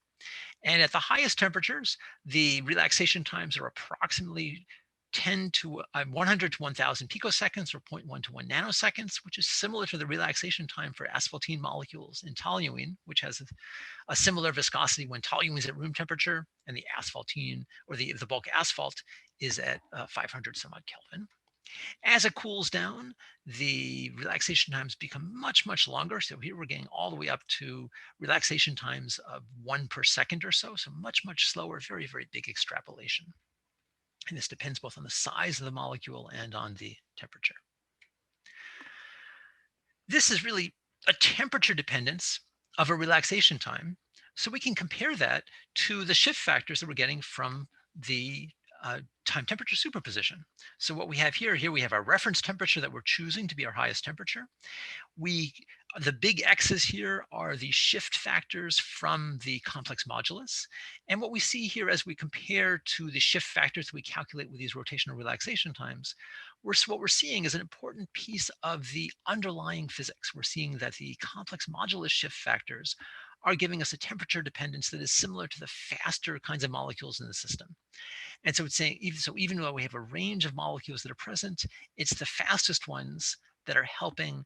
And at the highest temperatures, the relaxation times are approximately 100 to 1000 picoseconds, or 0.1 to 1 nanoseconds, which is similar to the relaxation time for asphaltene molecules in toluene, which has a similar viscosity when toluene is at room temperature, and the asphaltene, or the bulk asphalt, is at 500 some odd Kelvin. As it cools down, the relaxation times become much, much longer. So here we're getting all the way up to relaxation times of 1 per second or so. So much, much slower, very, very big extrapolation. And this depends both on the size of the molecule and on the temperature. This is really a temperature dependence of a relaxation time. So we can compare that to the shift factors that we're getting from the time temperature superposition. So what we have here we have our reference temperature that we're choosing to be our highest temperature. The big X's here are the shift factors from the complex modulus. And what we see here as we compare to the shift factors that we calculate with these rotational relaxation times, what we're seeing is an important piece of the underlying physics. We're seeing that the complex modulus shift factors are giving us a temperature dependence that is similar to the faster kinds of molecules in the system. And so it's saying, even though we have a range of molecules that are present, it's the fastest ones that are helping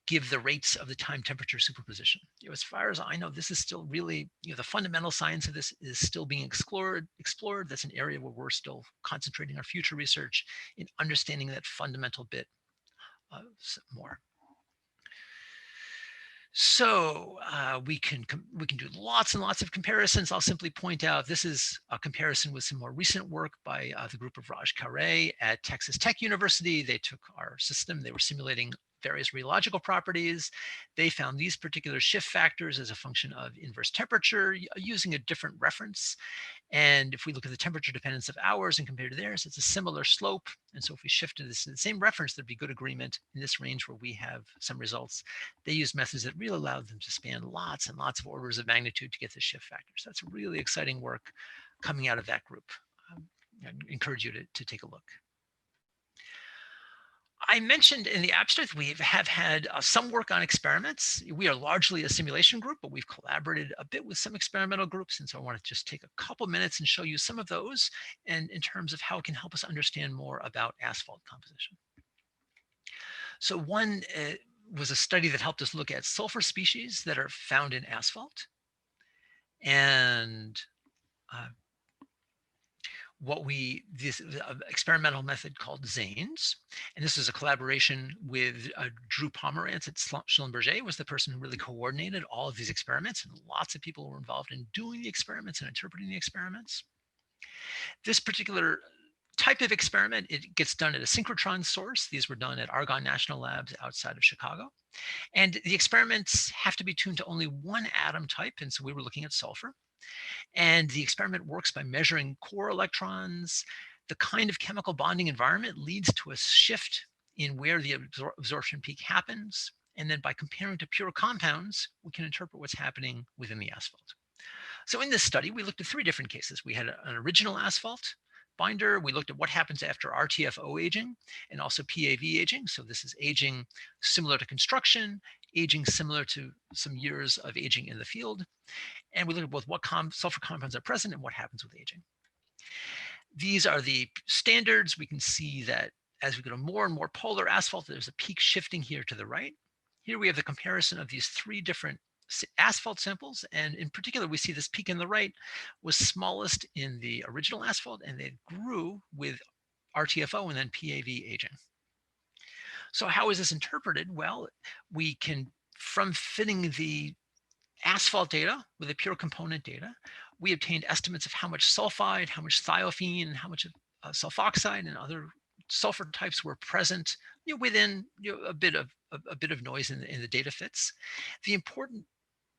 give the rates of the time temperature superposition. As far as I know, this is still really, the fundamental science of this is still being explored. That's an area where we're still concentrating our future research in understanding that fundamental bit more. So we can do lots and lots of comparisons. I'll simply point out this is a comparison with some more recent work by the group of Raj Khare at Texas Tech University. They took our system, they were simulating various rheological properties. They found these particular shift factors as a function of inverse temperature using a different reference. And if we look at the temperature dependence of ours and compare to theirs, it's a similar slope. And so if we shifted this to the same reference, there'd be good agreement in this range where we have some results. They use methods that really allowed them to span lots and lots of orders of magnitude to get the shift factor. So that's really exciting work coming out of that group. I encourage you to take a look. I mentioned in the abstract, we have had some work on experiments. We are largely a simulation group, but we've collaborated a bit with some experimental groups. And so I want to just take a couple minutes and show you some of those and in terms of how it can help us understand more about asphalt composition. So one was a study that helped us look at sulfur species that are found in asphalt. And this experimental method called Zanes, and this is a collaboration with Drew Pomerantz at Schellenberger, was the person who really coordinated all of these experiments, and lots of people were involved in doing the experiments and interpreting the experiments. This particular type of experiment, it gets done at a synchrotron source. These were done at Argonne National Labs outside of Chicago. And the experiments have to be tuned to only one atom type, and so we were looking at sulfur. And the experiment works by measuring core electrons. The kind of chemical bonding environment leads to a shift in where the absorption peak happens. And then by comparing to pure compounds, we can interpret what's happening within the asphalt. So in this study, we looked at 3 different cases. We had an original asphalt binder. We looked at what happens after RTFO aging and also PAV aging. So this is aging similar to construction, aging similar to some years of aging in the field. And we look at both what sulfur compounds are present and what happens with aging. These are the standards. We can see that as we go to more and more polar asphalt, there's a peak shifting here to the right. Here we have the comparison of these 3 different asphalt samples. And in particular, we see this peak in the right was smallest in the original asphalt, and it grew with RTFO and then PAV aging. So how is this interpreted? Well, we can, from fitting the asphalt data with the pure component data, we obtained estimates of how much sulfide, how much thiophene, and how much of sulfoxide and other sulfur types were present within a bit of noise in the data fits. The important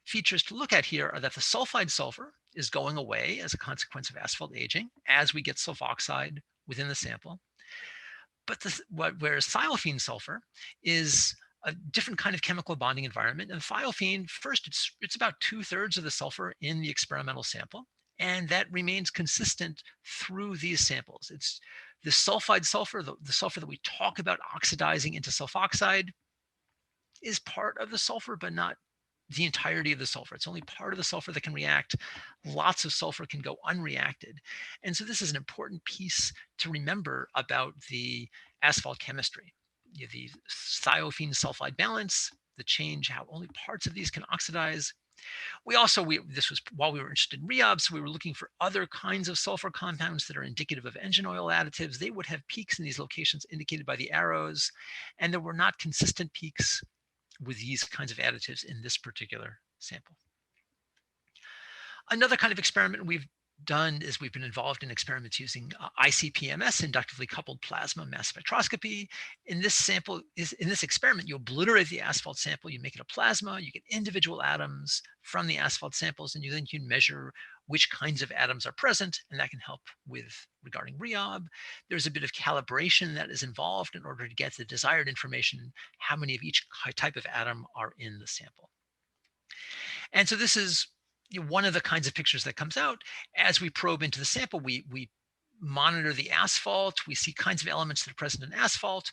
features to look at here are that the sulfide sulfur is going away as a consequence of asphalt aging as we get sulfoxide within the sample. But whereas thiophene sulfur is a different kind of chemical bonding environment. And thiophene, first, it's about 2/3 of the sulfur in the experimental sample, and that remains consistent through these samples. It's the sulfide sulfur, the sulfur that we talk about oxidizing into sulfoxide, is part of the sulfur, but not the entirety of the sulfur. It's only part of the sulfur that can react. Lots of sulfur can go unreacted. And so this is an important piece to remember about the asphalt chemistry. The thiophene sulfide balance, the change, how only parts of these can oxidize. This was while we were interested in Rheobs, so we were looking for other kinds of sulfur compounds that are indicative of engine oil additives. They would have peaks in these locations indicated by the arrows, and there were not consistent peaks with these kinds of additives in this particular sample. Another kind of experiment we've done is we've been involved in experiments using ICPMS, inductively coupled plasma mass spectroscopy. In this experiment, you obliterate the asphalt sample, you make it a plasma, you get individual atoms from the asphalt samples, and then you can measure which kinds of atoms are present, and that can help with regarding Rheob. There's a bit of calibration that is involved in order to get the desired information, how many of each type of atom are in the sample. And so this is one of the kinds of pictures that comes out as we probe into the sample. We monitor the asphalt. We see kinds of elements that are present in asphalt.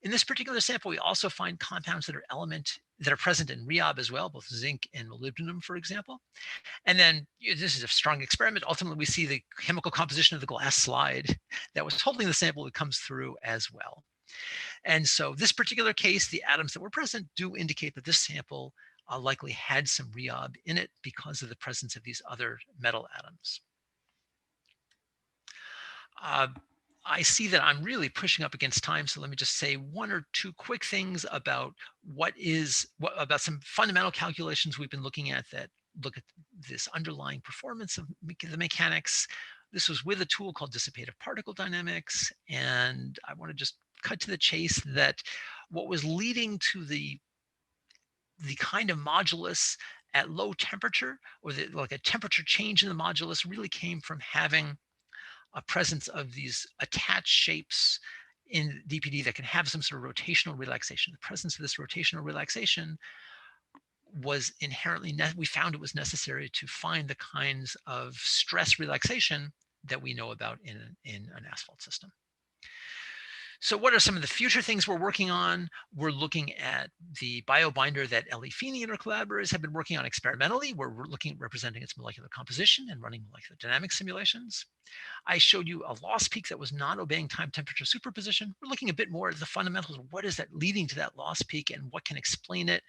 In this particular sample, we also find compounds that are present in Rheob as well, both zinc and molybdenum, for example. And then this is a strong experiment. Ultimately, we see the chemical composition of the glass slide that was holding the sample that comes through as well. And so this particular case, the atoms that were present do indicate that this sample likely had some Rheob in it because of the presence of these other metal atoms. I see that I'm really pushing up against time, so let me just say one or two quick things about about some fundamental calculations we've been looking at that look at this underlying performance of the mechanics. This was with a tool called Dissipative particle dynamics, and I want to just cut to the chase that what was leading to the kind of modulus at low temperature, or like a temperature change in the modulus, really came from having a presence of these attached shapes in DPD that can have some sort of rotational relaxation. The presence of this rotational relaxation was inherently, we found it was necessary to find the kinds of stress relaxation that we know about in an asphalt system. So what are some of the future things we're working on? We're looking at the biobinder that Ellie Feeney and her collaborators have been working on experimentally, where we're looking at representing its molecular composition and running molecular dynamics simulations. I showed you a loss peak that was not obeying time temperature superposition. We're looking a bit more at the fundamentals of what is that leading to that loss peak and what can explain it.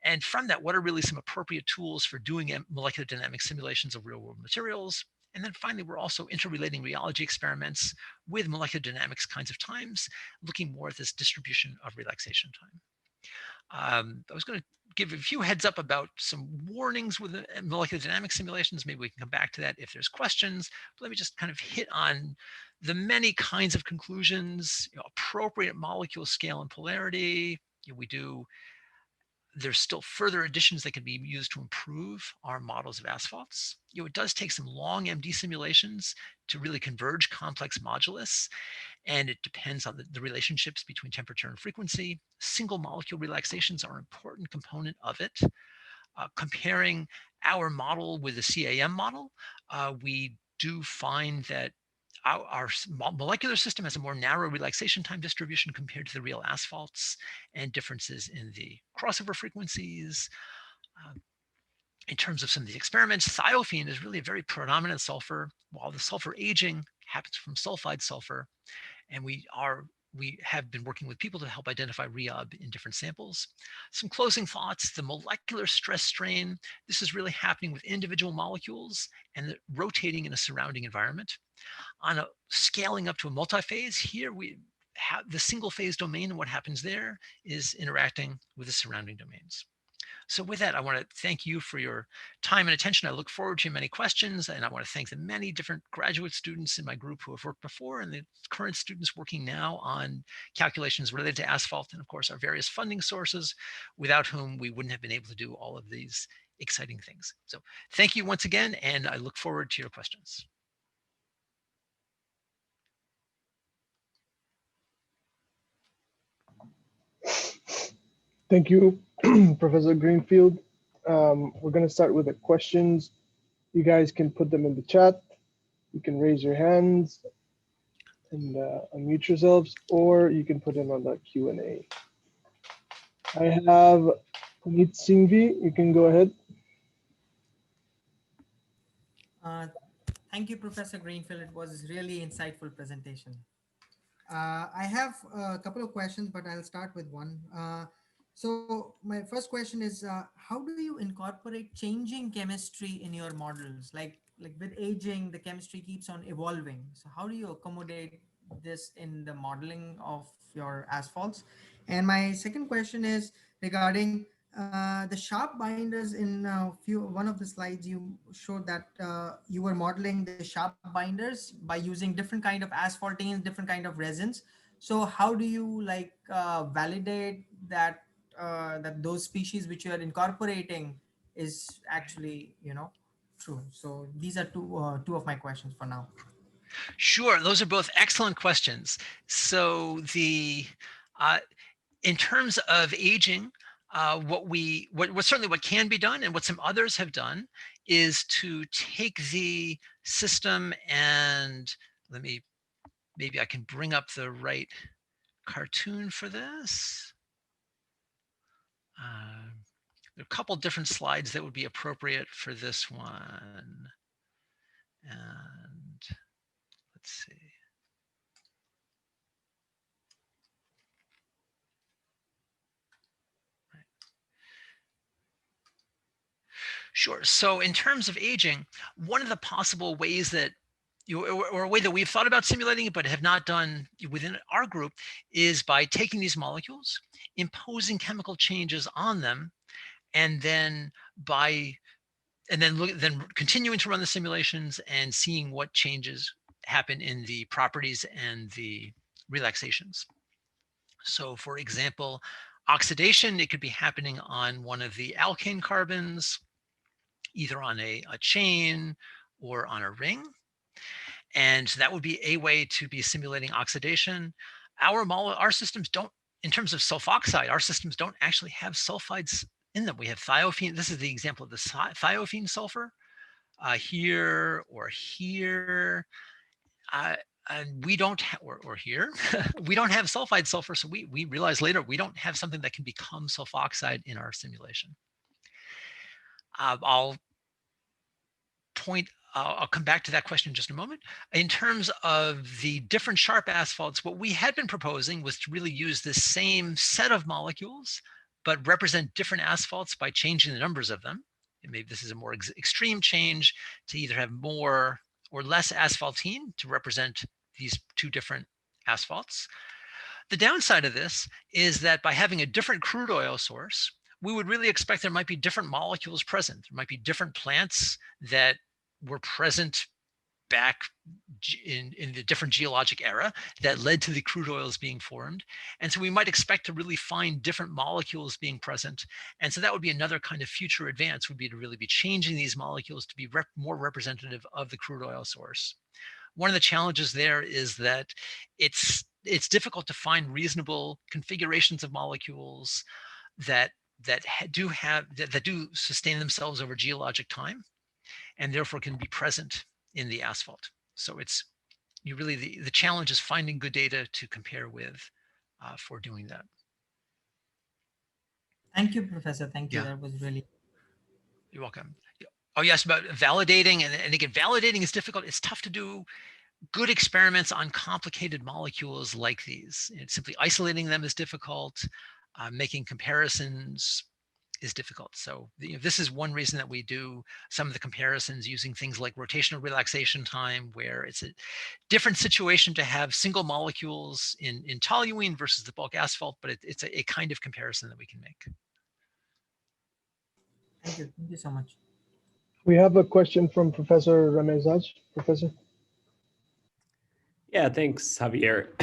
And from that, what are really some appropriate tools for doing molecular dynamic simulations of real world materials? And then finally, we're also interrelating rheology experiments with molecular dynamics kinds of times, looking more at this distribution of relaxation time. I was going to give a few heads up about some warnings with molecular dynamic simulations. Maybe we can come back to that if there's questions. But let me just kind of hit on the many kinds of conclusions, appropriate molecule scale and polarity. There's still further additions that can be used to improve our models of asphalts. It does take some long MD simulations to really converge complex modulus, and it depends on the relationships between temperature and frequency. Single molecule relaxations are an important component of it. Comparing our model with the CAM model, we do find that our molecular system has a more narrow relaxation time distribution compared to the real asphalts, and differences in the crossover frequencies. In terms of some of the experiments, thiophene is really a very predominant sulfur, while the sulfur aging happens from sulfide sulfur. And we have been working with people to help identify Rheob in different samples. Some closing thoughts: the molecular stress strain, this is really happening with individual molecules and rotating in a surrounding environment. On a scaling up to a multi-phase, here we have the single phase domain, and what happens there is interacting with the surrounding domains. So with that, I want to thank you for your time and attention. I look forward to many questions, and I want to thank the many different graduate students in my group who have worked before and the current students working now on calculations related to asphalt, and of course our various funding sources, without whom we wouldn't have been able to do all of these exciting things. So thank you once again, and I look forward to your questions. Thank you, Professor Greenfield. We're going to start with the questions. You guys can put them in the chat. You can raise your hands and unmute yourselves, or you can put them on the Q&A. I have Puneet Singhvi. You can go ahead. Thank you, Professor Greenfield. It was a really insightful presentation. I have a couple of questions, but I'll start with one. So my first question is, how do you incorporate changing chemistry in your models? Like with aging, the chemistry keeps on evolving. So how do you accommodate this in the modeling of your asphalts? And my second question is regarding the sharp binders in one of the slides you showed that you were modeling the sharp binders by using different kind of asphaltenes, different kind of resins. So how do you like validate that that those species which you are incorporating is actually, you know, true? So these are two of my questions for now. Sure, those are both excellent questions. So uh, in terms of aging, what can be done and what some others have done is to take the system and maybe I can bring up the right cartoon for this. There are a couple different slides that would be appropriate for this one. And let's see. Sure. So in terms of aging, one of the possible ways that or a way that we've thought about simulating it but have not done within our group is by taking these molecules, imposing chemical changes on them, and then then continuing to run the simulations and seeing what changes happen in the properties and the relaxations. So for example, oxidation, it could be happening on one of the alkane carbons, either on a chain or on a ring. And that would be a way to be simulating oxidation. Our systems don't, in terms of sulfoxide, our systems don't actually have sulfides in them. We have thiophene. This is the example of the thiophene sulfur here or here. And we don't or here, we don't have sulfide sulfur. So we realized later we don't have something that can become sulfoxide in our simulation. I'll come back to that question in just a moment. In terms of the different sharp asphalts, what we had been proposing was to really use the same set of molecules, but represent different asphalts by changing the numbers of them. And maybe this is a more extreme change to either have more or less asphaltene to represent these two different asphalts. The downside of this is that by having a different crude oil source, we would really expect there might be different molecules present. There might be different plants that were present back in the different geologic era that led to the crude oils being formed. And so we might expect to really find different molecules being present. And so that would be another kind of future advance, would be to really be changing these molecules to be more representative of the crude oil source. One of the challenges there is that it's difficult to find reasonable configurations of molecules that do sustain themselves over geologic time, and therefore can be present in the asphalt. So the challenge is finding good data to compare with for doing that. Thank you, Professor. Thank you. Yeah. That was really. You're welcome. Oh yes, about validating, and again, validating is difficult. It's tough to do good experiments on complicated molecules like these. Simply isolating them is difficult. Making comparisons is difficult. So this is one reason that we do some of the comparisons using things like rotational relaxation time, where it's a different situation to have single molecules in toluene versus the bulk asphalt, but it's a kind of comparison that we can make. Thank you. Thank you so much. We have a question from Professor Ramezaj. Professor. Yeah, thanks, Javier,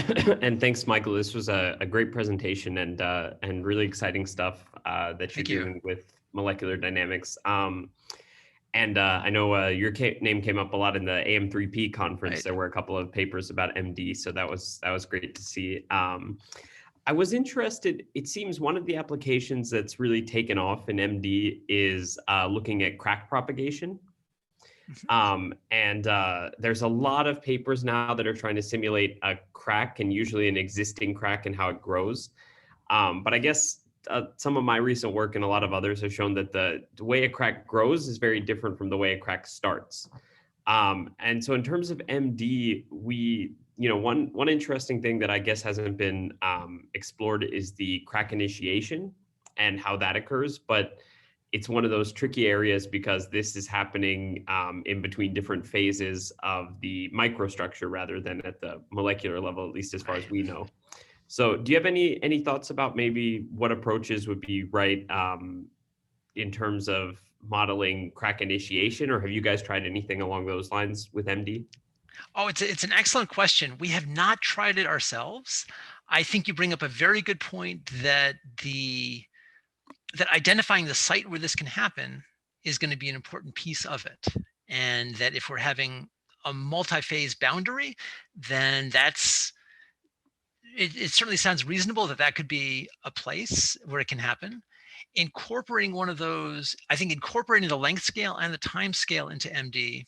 and thanks, Michael. This was a great presentation and really exciting stuff that you're doing with molecular dynamics. And I know your name came up a lot in the AM3P conference. Right. There were a couple of papers about MD, so that was great to see. I was interested. It seems one of the applications that's really taken off in MD is looking at crack propagation. There's a lot of papers now that are trying to simulate a crack, and usually an existing crack and how it grows. But I guess some of my recent work and a lot of others have shown that the way a crack grows is very different from the way a crack starts. And so in terms of MD, one interesting thing that I guess hasn't been explored is the crack initiation and how that occurs. But it's one of those tricky areas because this is happening in between different phases of the microstructure rather than at the molecular level, at least as far as we know. So do you have any thoughts about maybe what approaches would be right in terms of modeling crack initiation, or have you guys tried anything along those lines with MD? Oh, it's an excellent question. We have not tried it ourselves. I think you bring up a very good point that that identifying the site where this can happen is going to be an important piece of it. And that if we're having a multi-phase boundary, then it certainly sounds reasonable that that could be a place where it can happen. Incorporating one of those, I think incorporating the length scale and the time scale into MD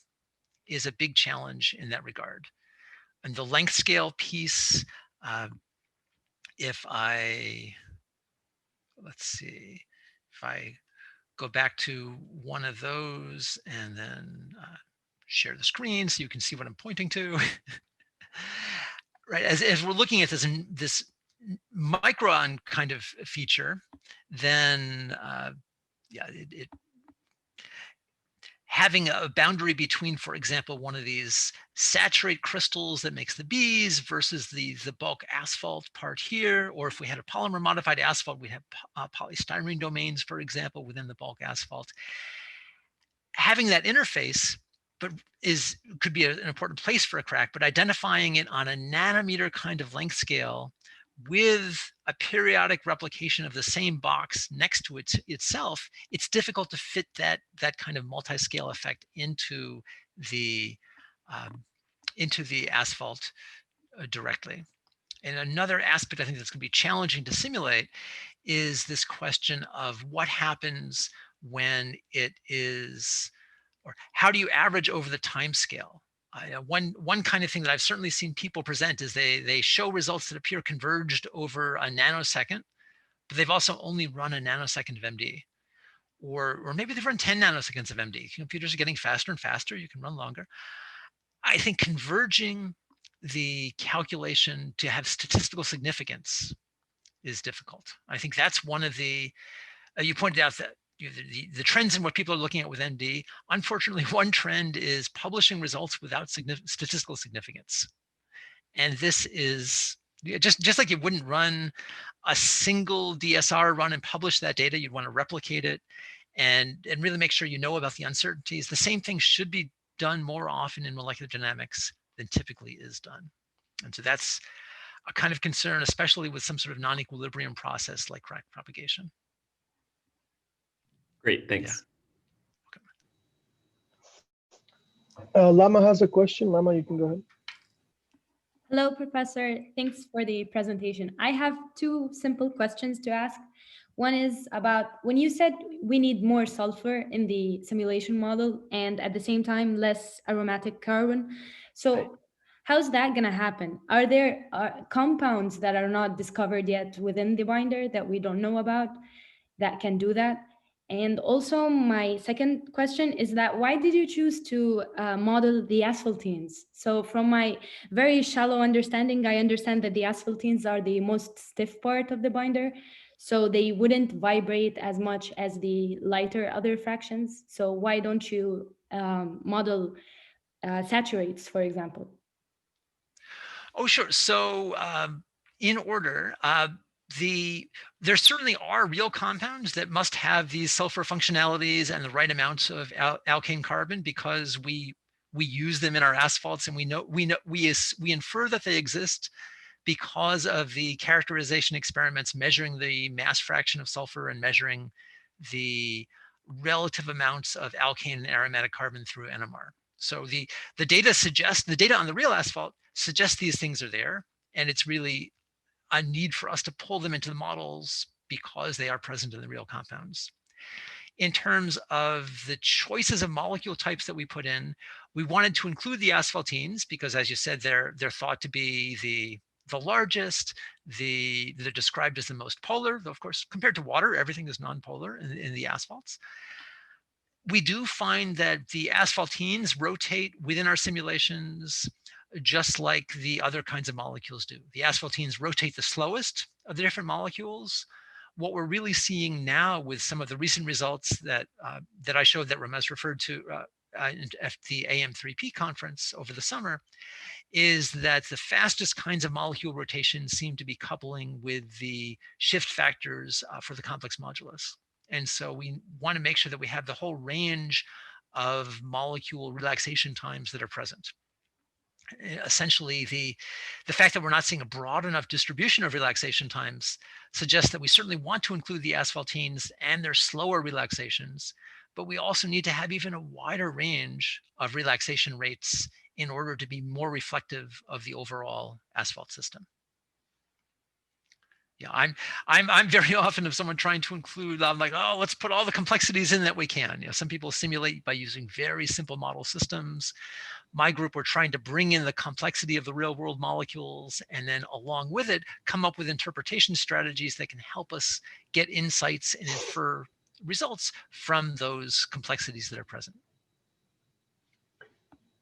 is a big challenge in that regard. And the length scale piece, let's see, if I go back to one of those and then share the screen so you can see what I'm pointing to. Right, as we're looking at this micron kind of feature, then yeah, having a boundary between, for example, one of these saturate crystals that makes the bees versus the bulk asphalt part here, or if we had a polymer modified asphalt, we have polystyrene domains, for example, within the bulk asphalt. Having that interface could be an important place for a crack, but identifying it on a nanometer kind of length scale with a periodic replication of the same box next to itself, it's difficult to fit that kind of multi-scale effect into the asphalt directly. And another aspect I think that's going to be challenging to simulate is this question of what happens when it is, or how do you average over the time scale? One kind of thing that I've certainly seen people present is they show results that appear converged over a nanosecond, but they've also only run a nanosecond of MD. Or maybe they've run 10 nanoseconds of MD. Computers are getting faster and faster, you can run longer. I think converging the calculation to have statistical significance is difficult. I think that's one of the, you pointed out that the trends in what people are looking at with MD, unfortunately, one trend is publishing results without statistical significance. And this is just like you wouldn't run a single DSR run and publish that data, you'd want to replicate it and really make sure you know about the uncertainties. The same thing should be done more often in molecular dynamics than typically is done. And so that's a kind of concern, especially with some sort of non-equilibrium process like crack propagation. Great, thanks. Yeah. Lama has a question. Lama, you can go ahead. Hello, Professor. Thanks for the presentation. I have two simple questions to ask. One is about when you said we need more sulfur in the simulation model and at the same time less aromatic carbon. So how's that going to happen? Are there compounds that are not discovered yet within the binder that we don't know about that can do that? And also my second question is that why did you choose to model the asphaltenes? So from my very shallow understanding, I understand that the asphaltenes are the most stiff part of the binder, so they wouldn't vibrate as much as the lighter other fractions. So why don't you model saturates, for example? Oh, sure. So in order, there certainly are real compounds that must have these sulfur functionalities and the right amounts of alkane carbon because we use them in our asphalts, and we infer that they exist because of the characterization experiments measuring the mass fraction of sulfur and measuring the relative amounts of alkane and aromatic carbon through NMR. So the data on the real asphalt suggests these things are there, and it's really a need for us to pull them into the models because they are present in the real compounds. In terms of the choices of molecule types that we put in, we wanted to include the asphaltenes because, as you said, they're thought to be the largest, they're described as the most polar, though of course, compared to water, everything is non-polar in the asphalts. We do find that the asphaltenes rotate within our simulations just like the other kinds of molecules do. The asphaltenes rotate the slowest of the different molecules. What we're really seeing now with some of the recent results that I showed that Ramez referred to at the AM3P conference over the summer is that the fastest kinds of molecule rotation seem to be coupling with the shift factors for the complex modulus. And so we want to make sure that we have the whole range of molecule relaxation times that are present. Essentially, the fact that we're not seeing a broad enough distribution of relaxation times suggests that we certainly want to include the asphaltenes and their slower relaxations, but we also need to have even a wider range of relaxation rates in order to be more reflective of the overall asphalt system. Yeah, I'm very often, if someone trying to include, I'm like, oh, let's put all the complexities in that we can. You know, some people simulate by using very simple model systems. My group, we're trying to bring in the complexity of the real world molecules, and then along with it, come up with interpretation strategies that can help us get insights and infer results from those complexities that are present.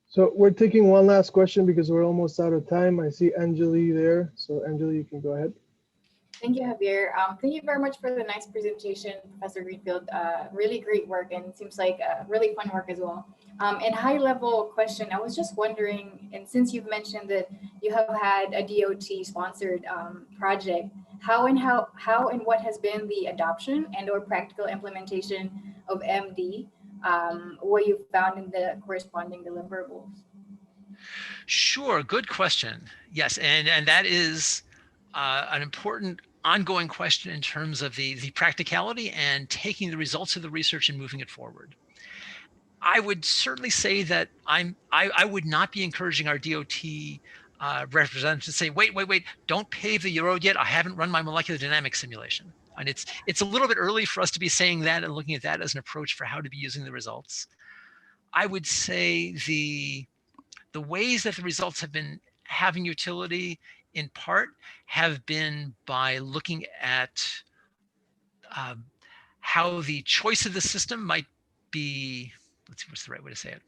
So we're taking one last question because we're almost out of time. I see Anjali there. So Anjali, you can go ahead. Thank you, Javier. Thank you very much for the nice presentation, Professor Greenfield. Really great work, and it seems like really fun work as well. And high level question, I was just wondering, and since you've mentioned that you have had a DOT sponsored project, how and what has been the adoption and or practical implementation of MD, what you found in the corresponding deliverables? Sure, good question. Yes, and that is an important ongoing question in terms of the practicality and taking the results of the research and moving it forward. I would certainly say that I would not be encouraging our DOT representatives to say, wait, don't pave the road yet. I haven't run my molecular dynamics simulation. And it's a little bit early for us to be saying that and looking at that as an approach for how to be using the results. I would say the ways that the results have been having utility in part have been by looking at how the choice of the system might be, let's see, what's the right way to say it?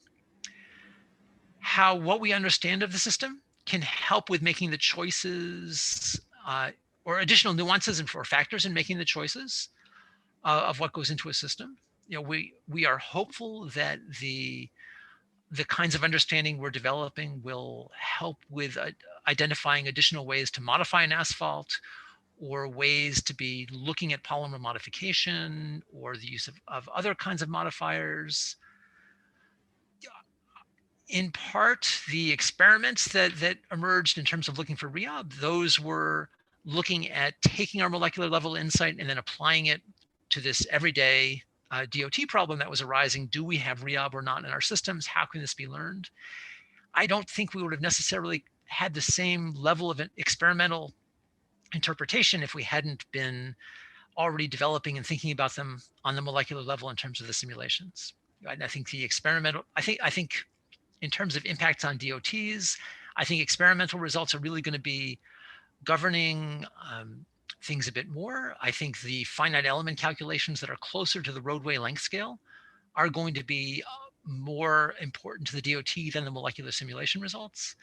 How what we understand of the system can help with making the choices or additional nuances and or factors in making the choices of what goes into a system. You know, we are hopeful that the kinds of understanding we're developing will help with identifying additional ways to modify an asphalt, or ways to be looking at polymer modification or the use of other kinds of modifiers. In part, the experiments that emerged in terms of looking for Rheology, those were looking at taking our molecular level insight and then applying it to this everyday DOT problem that was arising. Do we have Rheology or not in our systems? How can this be learned? I don't think we would have necessarily had the same level of experimental interpretation if we hadn't been already developing and thinking about them on the molecular level in terms of the simulations. And I think the experimental, I think in terms of impacts on DOTs, I think experimental results are really going to be governing things a bit more. I think the finite element calculations that are closer to the roadway length scale are going to be more important to the DOT than the molecular simulation results.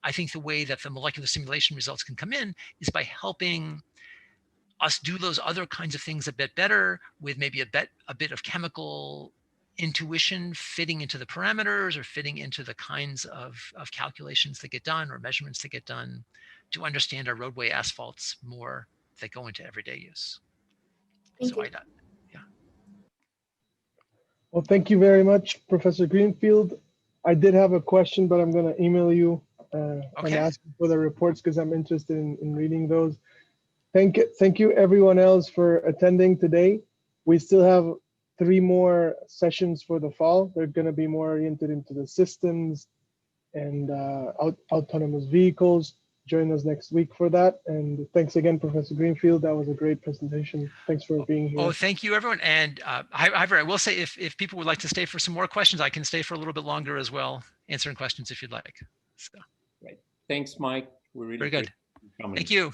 I think the way that the molecular simulation results can come in is by helping us do those other kinds of things a bit better with maybe a bit of chemical intuition fitting into the parameters or fitting into the kinds of calculations that get done or measurements that get done to understand our roadway asphalts more that go into everyday use. Thank you. Yeah. Well, thank you very much, Professor Greenfield. I did have a question, but I'm going to email you and ask for the reports because I'm interested in reading those. Thank you everyone else for attending today. We still have 3 more sessions for the fall. They're going to be more oriented into the systems and autonomous vehicles. Join us next week for that. And thanks again, Professor Greenfield. That was a great presentation. Thanks for being here. Oh, thank you, everyone. And I will say, if people would like to stay for some more questions, I can stay for a little bit longer as well, answering questions if you'd like. So. Right. Thanks, Mike. We're really very good. coming. Thank you.